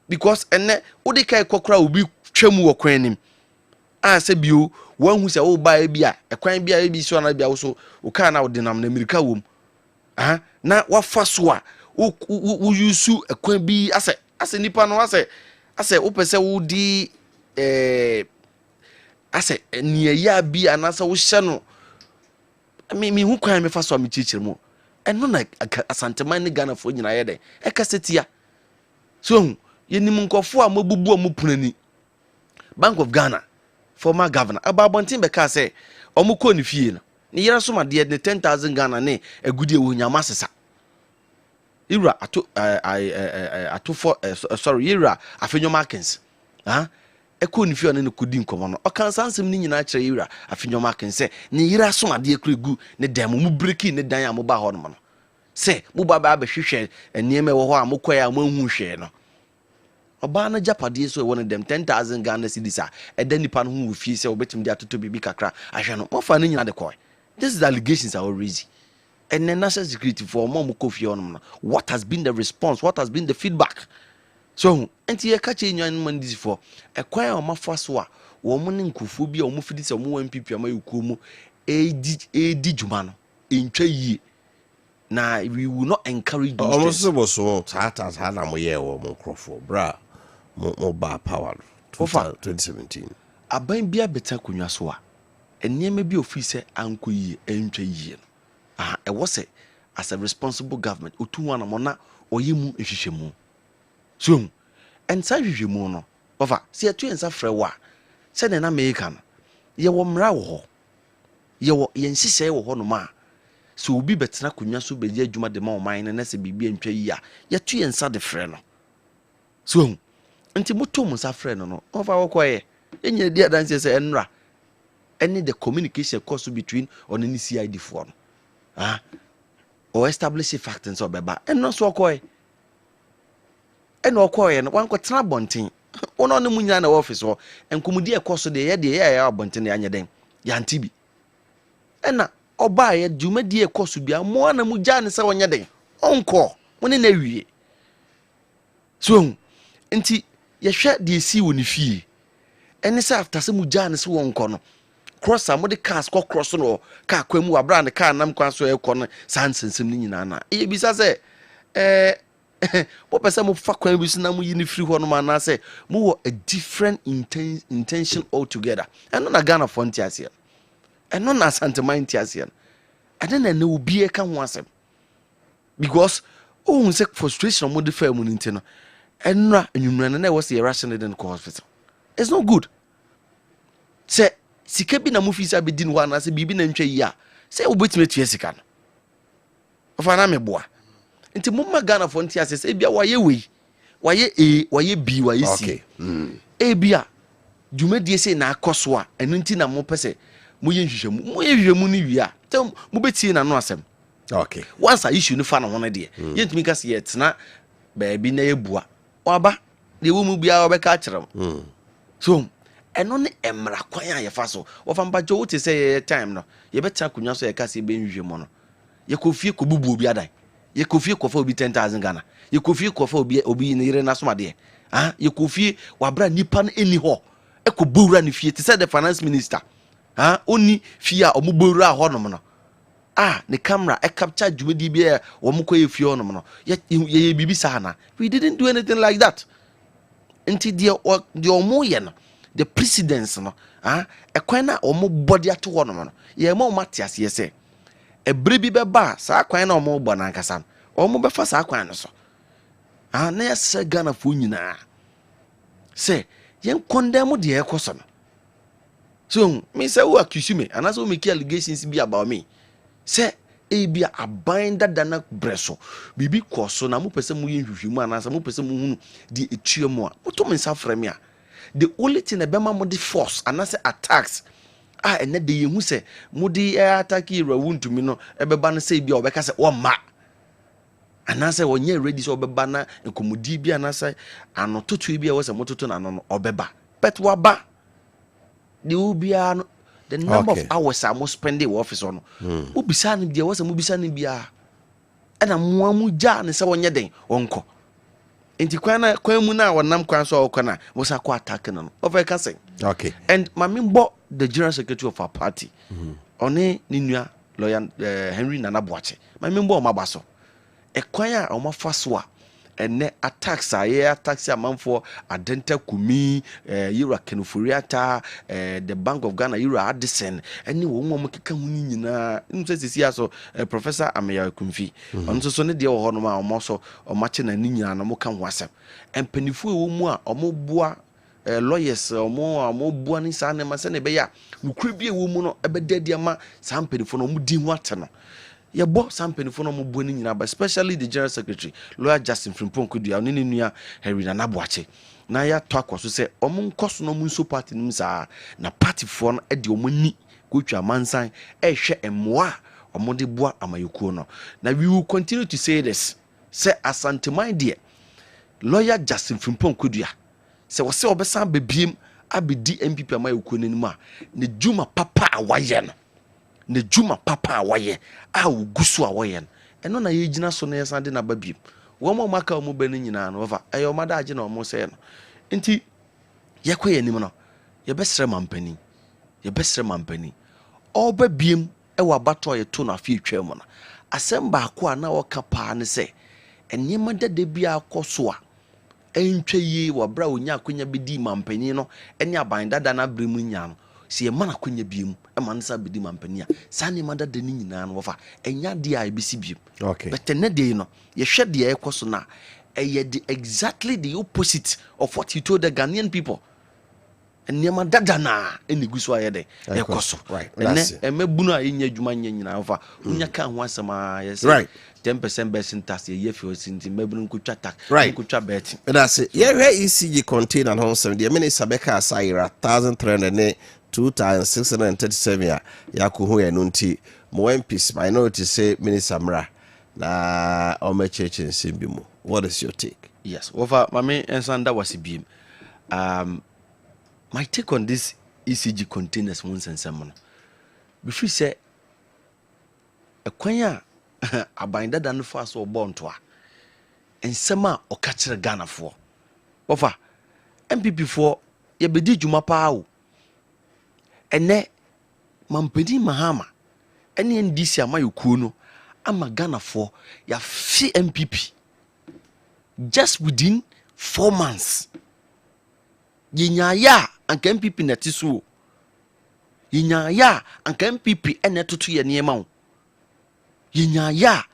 because enne wo de kai kokora obi twam wo kwan nim a say bi o wan hu say wo ba bi a ekwan bi a bi so na bi a wo so o ka na wo de nam na America wom na wafa so a wo yusu ekwan bi ase nipa no ase wo pese wo di ase niya bi anasa wo hye no me hu kwan me fa so me chichire mu eno na asanteman ni Ghana fo nyina ye den e kasetia so yenim nkofo a mabubu amu punani Bank of Ghana former governor ababontin be ka say omuko ni fie no ni yera so ma de 10,000 Ghana ne agudie wo nyama sesa ira ato for sorry ira afenyo markins eko ni fie ne kodi nkomo no okan sansem ni nyina kire ira afenyo markins say ni yera so ma de ekuregu ne dem mu breaki ne dan amoba ho no say mu baba abehwehwe enieme wo ho a mokoya a manhu hwe no oba na japade so won dem 10,000 Ghana cedis a eda nipa no hu fie say obetim de atoto bibi kakra ahwe no mo fa no nyina de koy. This is the allegations are already. And then national security for Wofa Kofi Appiah. What has been the response? What has been the feedback? So, enti ye catch in man this for a choir of mafaswa, woman nkufubia or mufidis or mu MPP ama yukumu edi jumano in ye. Now we will not encourage those. Almost was so hard as Hannah Moye or Mocrofo, bra, more bar power 2017. A bain be a better kunyaswa. And near may be officer anko ye entry ye. It was it as a responsible government, Utuana Mona or Yimu Ishishemu. Soon, and Sajimuno, Bava, see a 2 and Safrewa, said an American. Ye were mrawo. Ye were insist or honoma. So be better kunyasu be ye juma de more mine and as a BB and Pia, ye 2 and sad the friend. Soon, until Mutumus are friend no, of our quiet. In your dear dances and ra. Any the communication course between on any CID form. Or establish a fact and so beba. And no so koi. And no koi and one could trap bunting. One on the Munyana office or and Kumudia course of the air bunting the anya den. Yantibi. And now, or buy a Jumedia course to be a more than Mujan so on your day. Encore. When in every so, inti, ye shat the sea when you fee. And it's after some Mujan so on corner. Cross some of the cars go cross no car kwemu abra the car nam kwan so e kono sansensem ni nyina na e bisa se wo pese mo fa kwan bi so na mo yi ni free ho no ma na se mo wo a different intention altogether eno na Ghana for ntiase eno na santeman ntiase ade na no bi e ka ho asem because oh se frustration mo de fa mu nti no eno anwumra na was the rational in the hospital. It's not good. Say sika bi na mu fisa be din ho na se bibi na ntwa yi a se obetime tue sika no ofa na meboa nti mumma Ghana for ntia se bia waye wei waye waye bi waye si okay bia dwumadie se na akoso a eno nti na mo pese mo ye nhwehwemu ni wi a te mo betie na no asem okay once a issue no fa na ho na de yentumi ka se yetna ba bi na yebua waba de wo mu bia obeka kyerem so eno ne emra kwan a ye fa so wo fa mba jo wote say time no ye beta kunwa so ye ka se be nhwehwemu no ye kofie ko bubu obi adan ye kofie ko fa obi 10,000 Ghana ye kofie ko fa obi ne yire na so made ye kofie wabra nipa no eni ho e ko bowura ne fie te say the finance minister oni fie a omo bowura ho no no ne camera e capture dwumadi bia wo mo koye fie ho no no ye bibi sa na we didn't do anything like that until the omo ye no the precedence no ekwan na omo body ato ho no ye ma o matias ye say ebre bi beba sa kwan na omo bo na nkasa omo befa sa kwan no so na ya se Ghana fo nyina say yen condemn de ekoso no so me say who accuse me and also make allegations be about me say bia abanda dana breso bibi koso na mo pese mo yen hwehwemu anasa mo pese mo hunu di etuemu a mo to me sa frame a the only thing ebema mo the force anasa attacks and then the who say Moody attacky wound to me no ebeba say be obeka say o ma anase onye ready so obeba na nkomudi bia na say anototo bia was a mototo na no obeba but waba the ubia no the number of hours I must spend the office on ubisa ni bia was a mubisa ni bia and mo amuja ne say onye den onko enti kwan mu na wonam kwan so okona was akwa attack no over can say okay and mamimbo the general secretary of our party one ni nua lawyer Henry Nana Boache mamimbo o mabaso e kwan a o mafa so a ene attacks attacks amanfo adenta kumi yira kenufuriata the Bank of Ghana yira Addison ene wo mo keka hu ni nyina nse sisi aso Professor Ameya Kumfi onso so ne de wo hono ma o mo so o mache na ni nyina no mo kan ho asem empanifu wo mu a o mo boa lawyers mo bua ni sa ne ma se ne be ya nukure bi ewo mu no ebedadi ama sa mpanifo no mo di hu ate no ye bo sa mpanifo no mo bua ni nyina, but especially the general secretary lawyer Justin Frimpong Kudua ne nua Henry Nana Boache na ya to akwaso se omo nkoso no mu so party nim sa na party fo no e de omo ni kotwa mansan e hwe emmoa omo de boa amayekuo no. Na we will continue to say this, say Asante Mind lawyer Justin Frimpong Kudua se wose obesan bebiem abedi MPP amayekuo nanim a ne juma papa awaye no ne juma papa awaye a ogusu awaye no eno na ye gina so na yesan de na babiem wo mo maka o mo bani nyina no fa ayo mada age na o mo se no enti yekoye nim no ye besre mampani obabiem e wa bato ye to na afie twam no asem ba ko na wo kapa ne se enyema dade bia akoso a entwe yi wa bra onya akonya bedi mampani no ene aban dada na bremu nya no si ye mana akonya biem e man sa bedi mampani a sa ne madada ni nyina no fa enya de a ebisi biem okay but ne de no ye hwe de e koso na exactly the opposite of what he told the Ghanaian people. And Niama Dadana in the Guswa de Ekoso. Right. And Mebuna in your Jumanian over Unyaka once a yes. Right. 10% best in tax a year for since Mebun could attack. Right. Could bet. And that's it. Yeah, where ECG contain and home 70. The minute Sabeka Saira 1,308 2,637 Yakuhu and Nunti. More MPs minority say Minisamra. Na Ome Church in Simbimu. What is your take? Yes, Wofa Mame and Sanda was a beam. My take on this ECG containers once and someone. Before say a quanya a binder than fast or born to her. And summer or catch a Ghana for. Wofa MPP for ye bedi juma pao. And ne Mampedi Mahama. Any indisia mayukuno. I'm a Ghana for ya fee MPP. Just within 4 months. Yinyaya anka MPP netiso. Yinyaya anka MPP enetutu ye niema. Yinyaya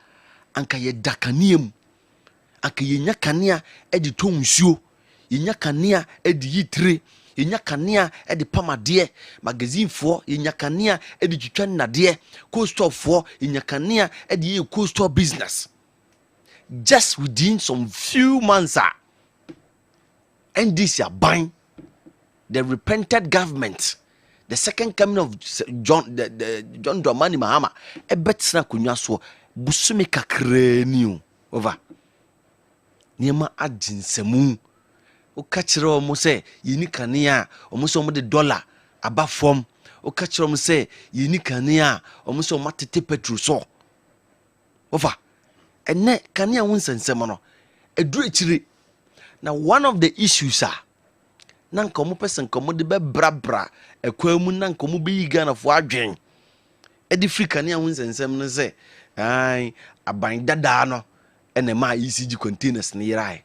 anka ye dakaniem. Anka yinya kanea edi to nsuo. Yinya kanea edi yitre. Yinya kanea edi pamade. Magazine for yinya kanea edi twitwa nade. Co-store for yinya kanea edi ye co-store business. Just within some few months, and this are buying the repented government, the second coming of John Dramani Mahama, a better kunyaso, busumi kakreniu over Niema Adjin Semu. O catcher almost say, Yinikania, almost on the dollar above form. O catcher almost say, Yinikania, almost on Matite Petruso over. And ne kania wunsen semono edru na one of the issues are na nkomo person komo de be brabra ekwamu na nkomo be yiga na fo adwen edi free kania wunsen sem no se ai aban dada no ene ma ECG containers ne yirai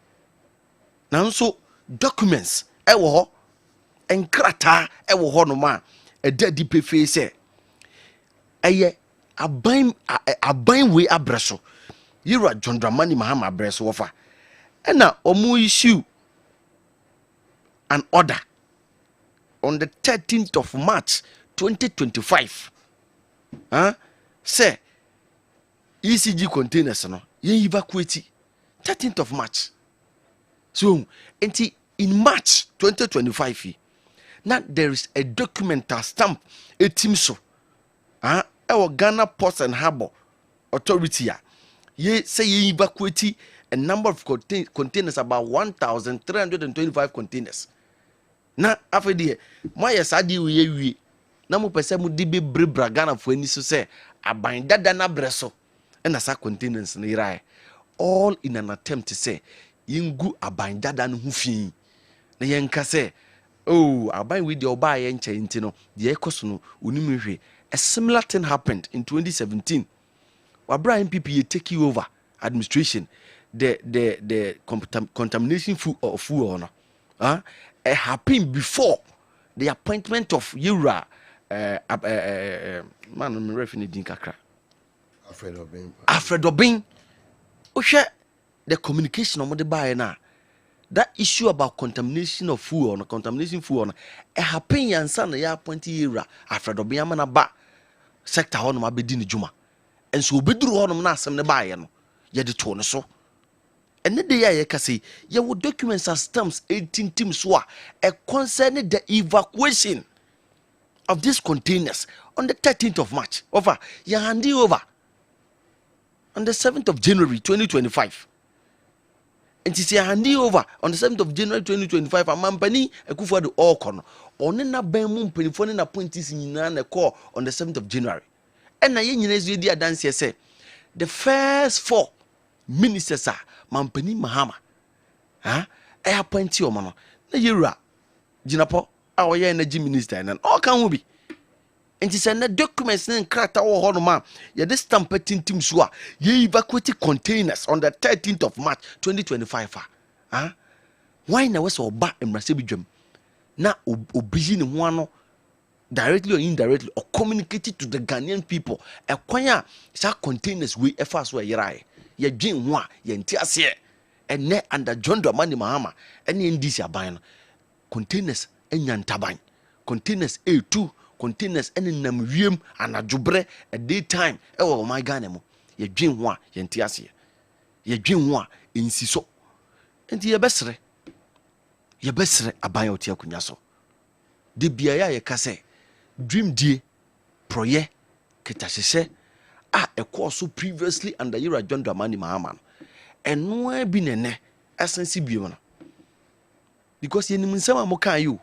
na nso documents e wo ho enkrata e wo ho no ma edadi pefe se eye aban we abreso Yira John Dramani Mahama Breast Wofa. And now Omu issue an order on the 13th of March 2025. Say ECG containers no ye evacuate 13th of March. So in March 2025 Now there is a documental stamp a team so our Ghana Ports and Harbour Authority ye say ye evacuate a number of containers, about 1,325 containers. Now after the my sadi we na mo pese mo di be brebra Ghana for any so say aban dada na breso and asa containers na ira all in an attempt to say yingu aban dada no hu fi na yenka say oh aban we the oba ye nche nti no the ekoso no onimi hwe. A similar thing happened in 2017. Wabra MPP take over administration, the contamination of food it happened before the appointment of Yura man I'm referring kakra Alfred Obin. Oshe the communication on the buy now. That issue about contamination of food it happened yansan ya appointed Yura Alfred Obin amana ba sector hono abedi ni juma enso obeduru hono na asem ne baaye no ye de to ne so ene de ya ye kase ye wo documents and stamps 18 teams so a concerning the evacuation of these containers on the 13th of March over ye handi over on the 7th of January 2025 and she handi over on the 7th of January 2025 amampani ekufu de all kono one na ban mu mpanifo ne na appointees nyina na call on the 7th of January and na ye nyina ezu di adanse say the first 4 ministers are mampani Mahama e appointee omo no na Yewura Jinapo a wo ye energy minister and all kan wo bi enti say na documents ne krata wo ho no ma ye de stamp tintim so a ye evacuate containers on the 13th of March 2025 why na we so oba emrase bidwam na obiji ne ho ano directly or indirectly or communicated to the Ghanaian people e kwan a sa containers we efa so yerai ye dwen ho a ye ntiase ene under John Dramani Mahama ene ndisi aban no containers enyantaban containers A2 containers ene nam wiem anadwobre a daytime e wo my Ghana mo ye dwen ho a ye ntiase ye dwen ho a ensi so enti ye besre aban oti akunya so de biaya ye kase dream die proye ketahye a course previously under Yura John Dramani Mahama eno bi nene essence bi mo because yenim nsema mo kan you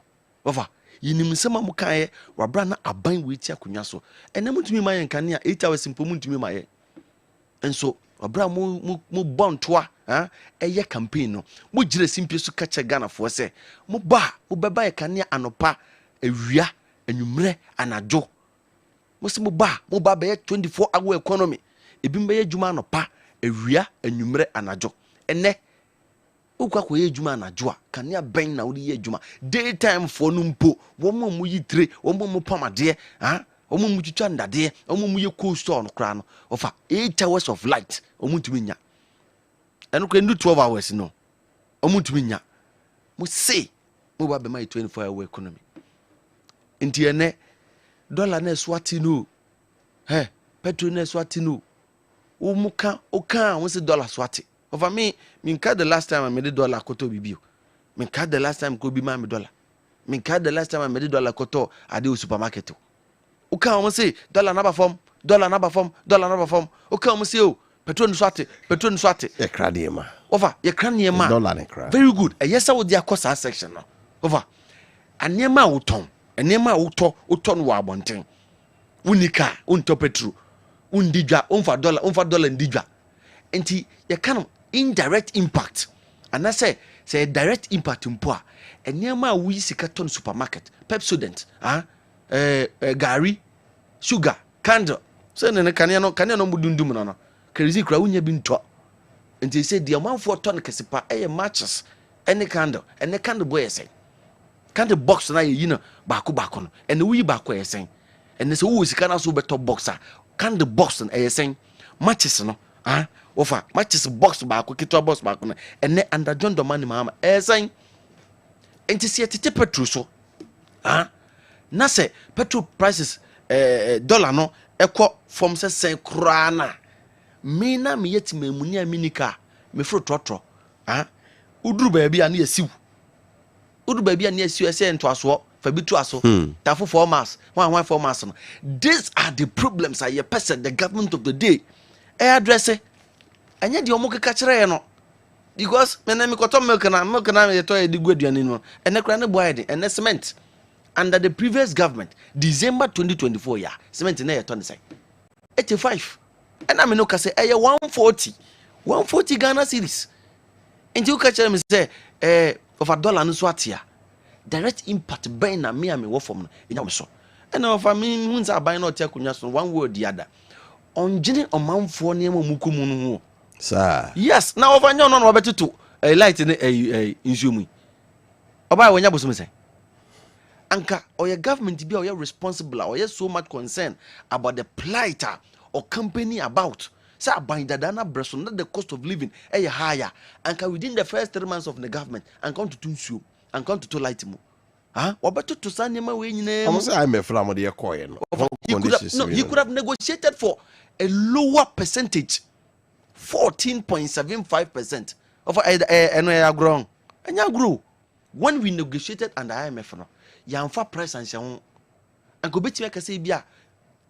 over yenim nsema mo kan ye wabra na aban we ti akunya so ene mutumi ma ye kan ya 8 hours mpo mutumi ma ye enso wabra mo bontoa eye campaign no mo gire simple so kache Ghana for say mo beba ye kan ya anopa ewia anwumre anajo mo se mo ba be 24 hour economy ebi mbe ye djuma anopa ewia anwumre anajo ene ukwa ko ye djuma anajo a kan ya ben na wo ye djuma daytime for no mpo wo mo yitre wo mo pamade wo mo twitwa ndade wo mo ye cool store no kra no ofa 8 hours of light wo mo ntumi nya eno ko ndu 12 hours no wo mo ntumi nya mo say mo ba be my 24 hour economy nti ene dollar na swati no petrol na swati no o muka o kan won se dollar swati over me nka the last time I made dollar koto bibio nka the last time ko bi ma me dollar nka the last time I made dollar koto ade supermarket o kan won se dollar na ba form o kan won se o petrol swati ye krade ma over ye krane ma dollar ne kra very good yes I would dia cost section no over anema woton enema woto no wa abonten unika unto petrol undidwa unfa dollar ndidwa enti ye kan indirect impact and I say direct impact mpo a enema wi sika ton supermarket Pepsodent gari sugar candle so ne kania no mudundum no kerosene kra unya bi nto enti say the amount for ton kesepa matches any candle boy say kind of box na yi na baako no ene wi baako yesen ene se wo sika na so beto boxer kind of box na yesen matches no ofa matches box baako kitwa box baako no ene under John Dramani Mahama yesen enti se tete petrol so na se petrol prices dollar no ekọ from se sen kra na me na me yeti mamuni aminika me fro trotro uduru ba bia na yesiw udu baby ani asiu ese ntoaso fabitu aso tafu 4 months 4 months. These are the problems I person the government of the day address it. And yet the omoke kachire no because me koto milk na me to e di guaduane no and the kra ne boy and the cement under the previous government December 2024 yeah cement na yeto ne say 85 and I me no ka say 140 Ghana cedis nti u ka chere me say of $1 no so atia direct impact ben na me wo from no enya me so and of me hunza aban na otia kunya so one way or the other on gene omanfo ne mukumu no ho sir yes na over nyo no obetutu light ne insumu oba wonya bosom say anka or your government be or your responsible or you so much concern about the plight or company about say aban dana breso not the cost of living higher anka within the first 3 months of the government and come to tunsuo and come to light mu obetutu sanema we nyina am say I me from the coin no he could have negotiated for a lower percentage 14.75% of grown and ya grow when we negotiated under IMF no yamfa price and share and go beti make say bia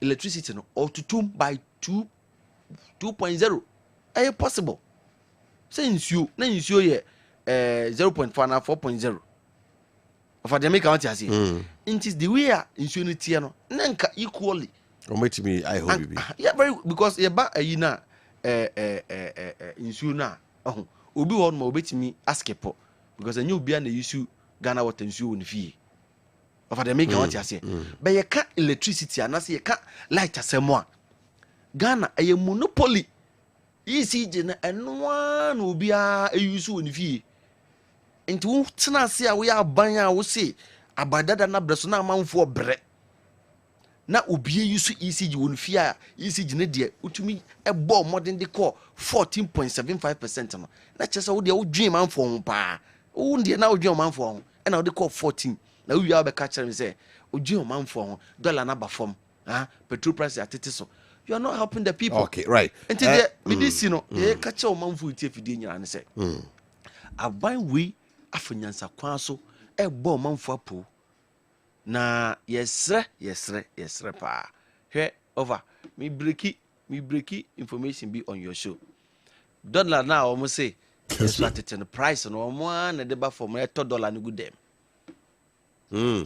electricity no or to tune by 2.0 are possible since you na you ye 0.4 na 4.0 of the make out here it is the way insurance no nanka equally wait me I hope you yeah very because ye ba ayina insu na obi won ma obetimi ask po because enye obi na issue Ghana water insu won fie of the make what you say but ye ka electricity anase ye ka light asemo a Ghana eye monopoly ECG na eno na obi a use won fie enti wo tena ase a wo ya ban a wo se abadada na breso na amanfo bre na obi use ECG won fie a ECG ne de utumi ebo modern de call 14.75% no na chese wo de wo dwen manfo ho pa wo de na wo dwen manfo ho e na wo de call 14 na wo ya be ka kire me say wo dwen manfo ho dollar na ba fom petrol price atete so you are not helping the people. Okay, right. And today this you know e ka kire wo manfo tie fidie nyina ne say aban we afanyansa kwan so ebo manfo apo na yesre pa he over me breaki information be on your show dollar now almost say yes at the price no one na deba for me $1 no good them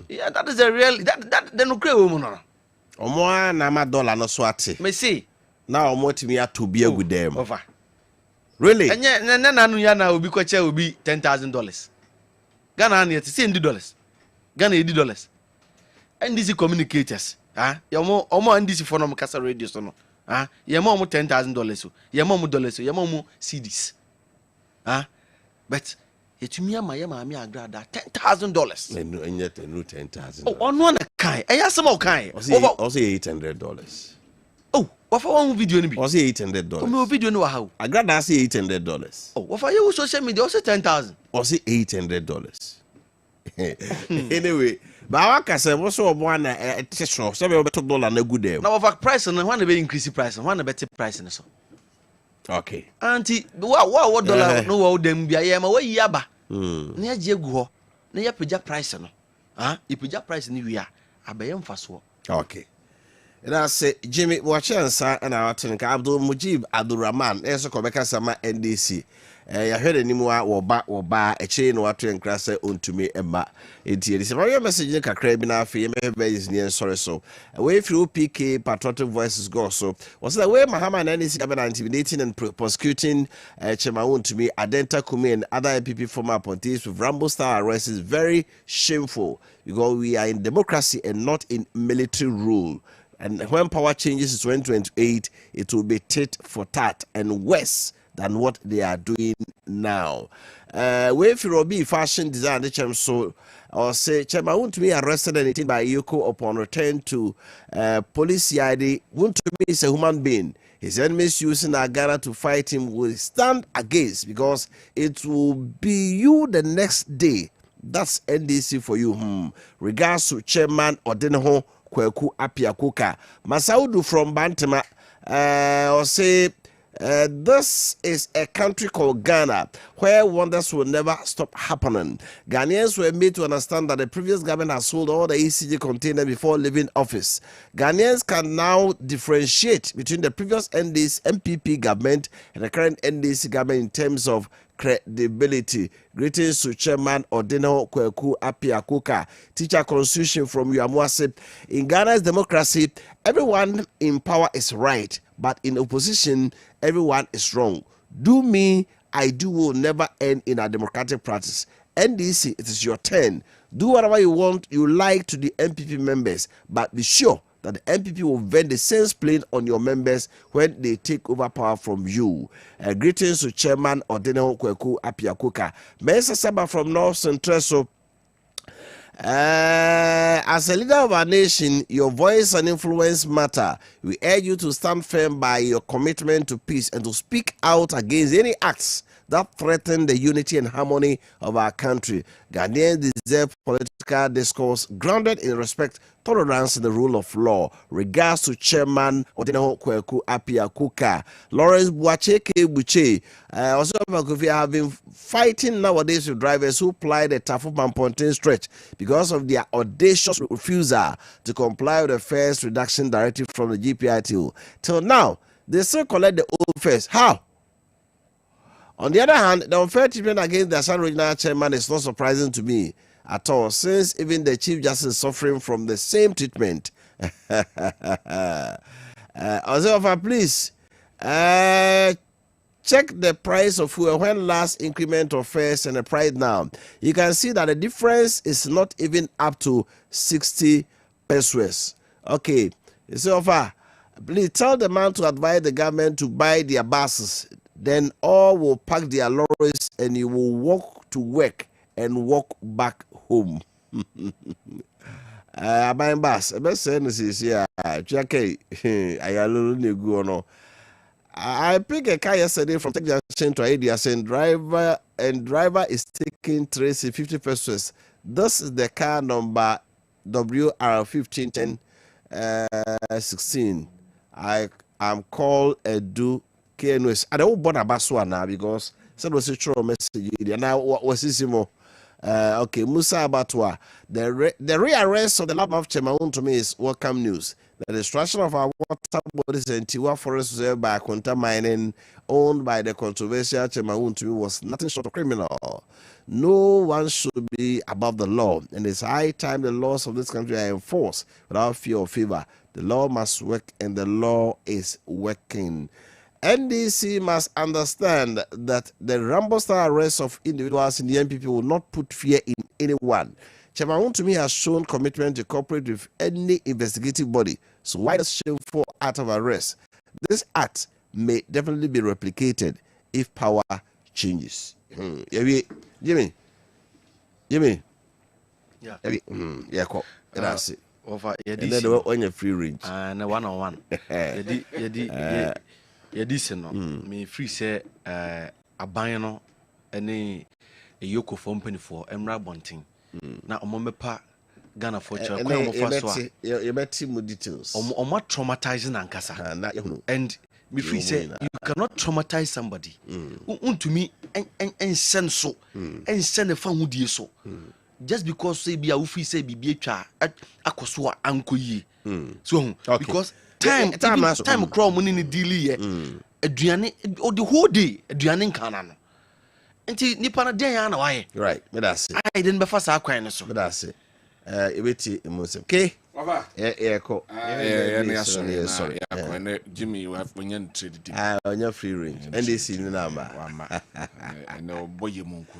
yeah that is a real that they no create woman no omo na ma dollar no so ate me see now omo timi ato bi agu dem over really enye na nu ya na obi kwache obi $10,000 Ghana na yet say $10 Ghana $80 NDC communicators omo NDC for no kasa radio so no yemo omo $10,000 so yemo omo dollars so yemo omo cedis but etumi ama yema ami agrada $10,000 enye tenu $10,000 ono na kai eyasem o kai also $800 wafa one video ni bi also $800 me video ni wa how agrada say $800 wafa you social media also $10,000 also $800 anyway but our kase wo so obo na tesho so be beto dollar na good dem na over price no one be increase price one better price no so okay anti what dollar no wo dem bia ye ma wo yi aba na ya je gu ho na ya pija price no ipija price ni wi a abaye mfaso okay that's Jimmy Wachansa and our tenka Abdul Mujib Abdurrahman eso ko beka sama NDC ya hwede ni mu a wo ba eche no wato enkrase ontumi emma enti edi se my message ni kakra bi na afi me be is ni sorry so we through PK patriotic voices go so was that way Mahama na NDC about intimidating and prosecuting Chema Wontumi Adenta Kumi and other MPP former appointees with Rambo style arrest is very shameful because we are in democracy and not in military rule. And when power changes in 2028, it will be tit for tat and worse than what they are doing now. If you be fashion design, so or say Chema won't be arrested and by Yoko upon return to police ID. Won't be is a human being. His enemies using Ghana to fight him will stand against because it will be you the next day. That's NDC for you. Regards to Chairman Odenho Kofi Appiah Masaudu from Bantama or say This is a country called Ghana where wonders will never stop happening. Ghanaians were made to understand that the previous government has sold all the ECG containers before leaving office. Ghanaians can now differentiate between the previous MPP government and the current NDC government in terms of credibility. Greetings to Chairman Wofa Kofi Appiah, teacher constitution from Yamuase. In Ghana's democracy, everyone in power is right, but in opposition, everyone is wrong. Do me, I do will never end in a democratic practice. NDC, it is your turn. Do whatever you like to the MPP members, but be sure that the MPP will vent the same spleen on your members when they take over power from you. Greetings to Chairman Wofa Kofi Appiah. Mesa Saba from North Central. As a leader of our nation, your voice and influence matter. We urge you to stand firm by your commitment to peace and to speak out against any acts that threaten the unity and harmony of our country. Ghanaians deserve political discourse grounded in respect, tolerance, and the rule of law. Regards to Chairman Wofa Kofi Appiah. Lawrence Buche, also have been fighting nowadays with drivers who ply the Tafu-Mampontein stretch because of their audacious refusal to comply with the fares reduction directive from the GPITO. Till now, they still collect the old fares. How? On the other hand, the unfair treatment against the Assam Regional Chairman is not surprising to me at all, since even the Chief Justice is suffering from the same treatment. Ozeofa, please check the price of fuel when last increment of fares and the price now. You can see that the difference is not even up to 60 pesos. Okay, Ozeofa, please tell the man to advise the government to buy their buses. Then all will pack their lorries and you will walk to work and walk back home. Buying bus. Best sense is yeah. Jackie, I picked a car yesterday from Tech Junction to Adia saying driver is taking 350 pesos. This is the car number WR151016. I am called Edu. I don't bother about now because said was a true message. Now what was this more? Okay, Musa Abatwa. The rearrest of the lab of Chemaun to me is welcome news. The destruction of our water bodies and Tiwa Forest Reserve by Quanta Mining, owned by the controversial Chemaun to me, was nothing short of criminal. No one should be above the law, and it's high time the laws of this country are enforced without fear or favor. The law must work, and the law is working. NDC must understand that the Rambo-style arrest of individuals in the MPP will not put fear in anyone. Chairman to me has shown commitment to cooperate with any investigative body. So why does shameful act of arrest? This act may definitely be replicated if power changes. Jimmy. Yeah. Yeah, cool. That's it. Over and then on your free range. And 1-on-1. Yɛdise no me free say aban no ene eyoko for mpanifo emra bonten na omomepa Ghana for chwa kwa omofa so a you bet more details omo traumatizing ankasa and me free say you cannot traumatize somebody untumi ensen so ensen fa hudie so just because say bia wo free say bibie twa akoso ankoyi so because time crowd money ni deal ye aduane o the whole day aduane nkana no enti nipa na den ya na waye right me that say I didn't befa sa kwan no so me that say ebeti emosem okay Wafa ko sorry Jimmy you have when trade on your free range and they see the number no boy munku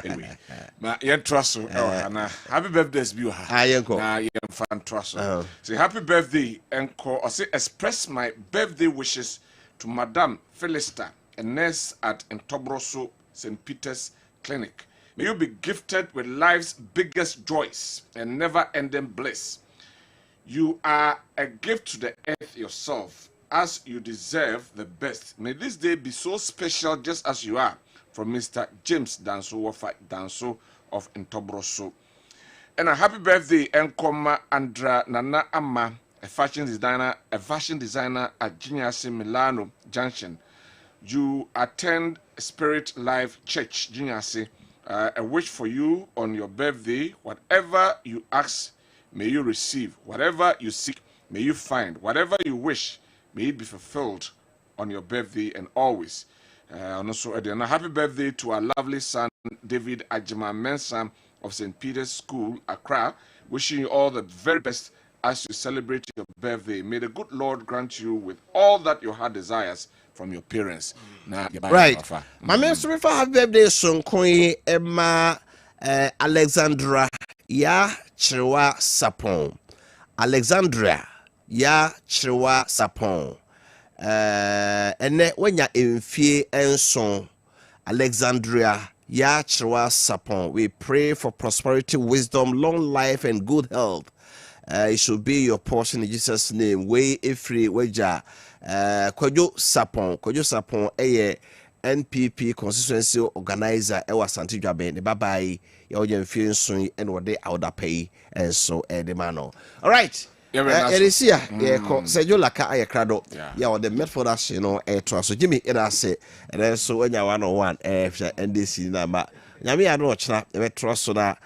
anyway ma ye trust na happy birthday bi ha na ye fan trust say happy birthday enko or say express my birthday wishes to Madam Felista, a nurse at Ntobroso St. Peter's Clinic. May you be gifted with life's biggest joys and never-ending bliss. You are a gift to the earth yourself, as you deserve the best. May this day be so special just as you are. From Mr. James Danso, Wofa Danso of Ntobroso. And a happy birthday, Nkoma Andra Nana Ama a fashion designer at Jinyasi Milano Junction. You attend Spirit Life Church, Jinyasi. A wish for you on your birthday. Whatever you ask, may you receive. Whatever you seek, may you find. Whatever you wish, may it be fulfilled on your birthday and always. And also, a happy birthday to our lovely son, David Ajima Mensah of St. Peter's School, Accra. Wishing you all the very best as you celebrate your birthday. May the good Lord grant you with all that your heart desires from your parents. Right. My ministry for happy birthday, Sonkoi Emma Alexandra Ya Chirwa Sapon. Alexandria Ya Chirwa Sapon. And when you're in fear and song, Alexandria Ya Chirwa Sapon. We pray for prosperity, wisdom, long life, and good health. It should be your portion in Jesus' name. Way free wager. Kojo Sapon, NPP constituency organizer, Ewa Santidra Ben, the Babai, Yojan Fion Sun, and what they out pay, and so the mano. All right. It is here. Sejo Laka Ayakrado. Yeah, the Medford as you know, so Jimmy, it I say, and then so when you 101, NDC number. Yami, I know, a trust so that.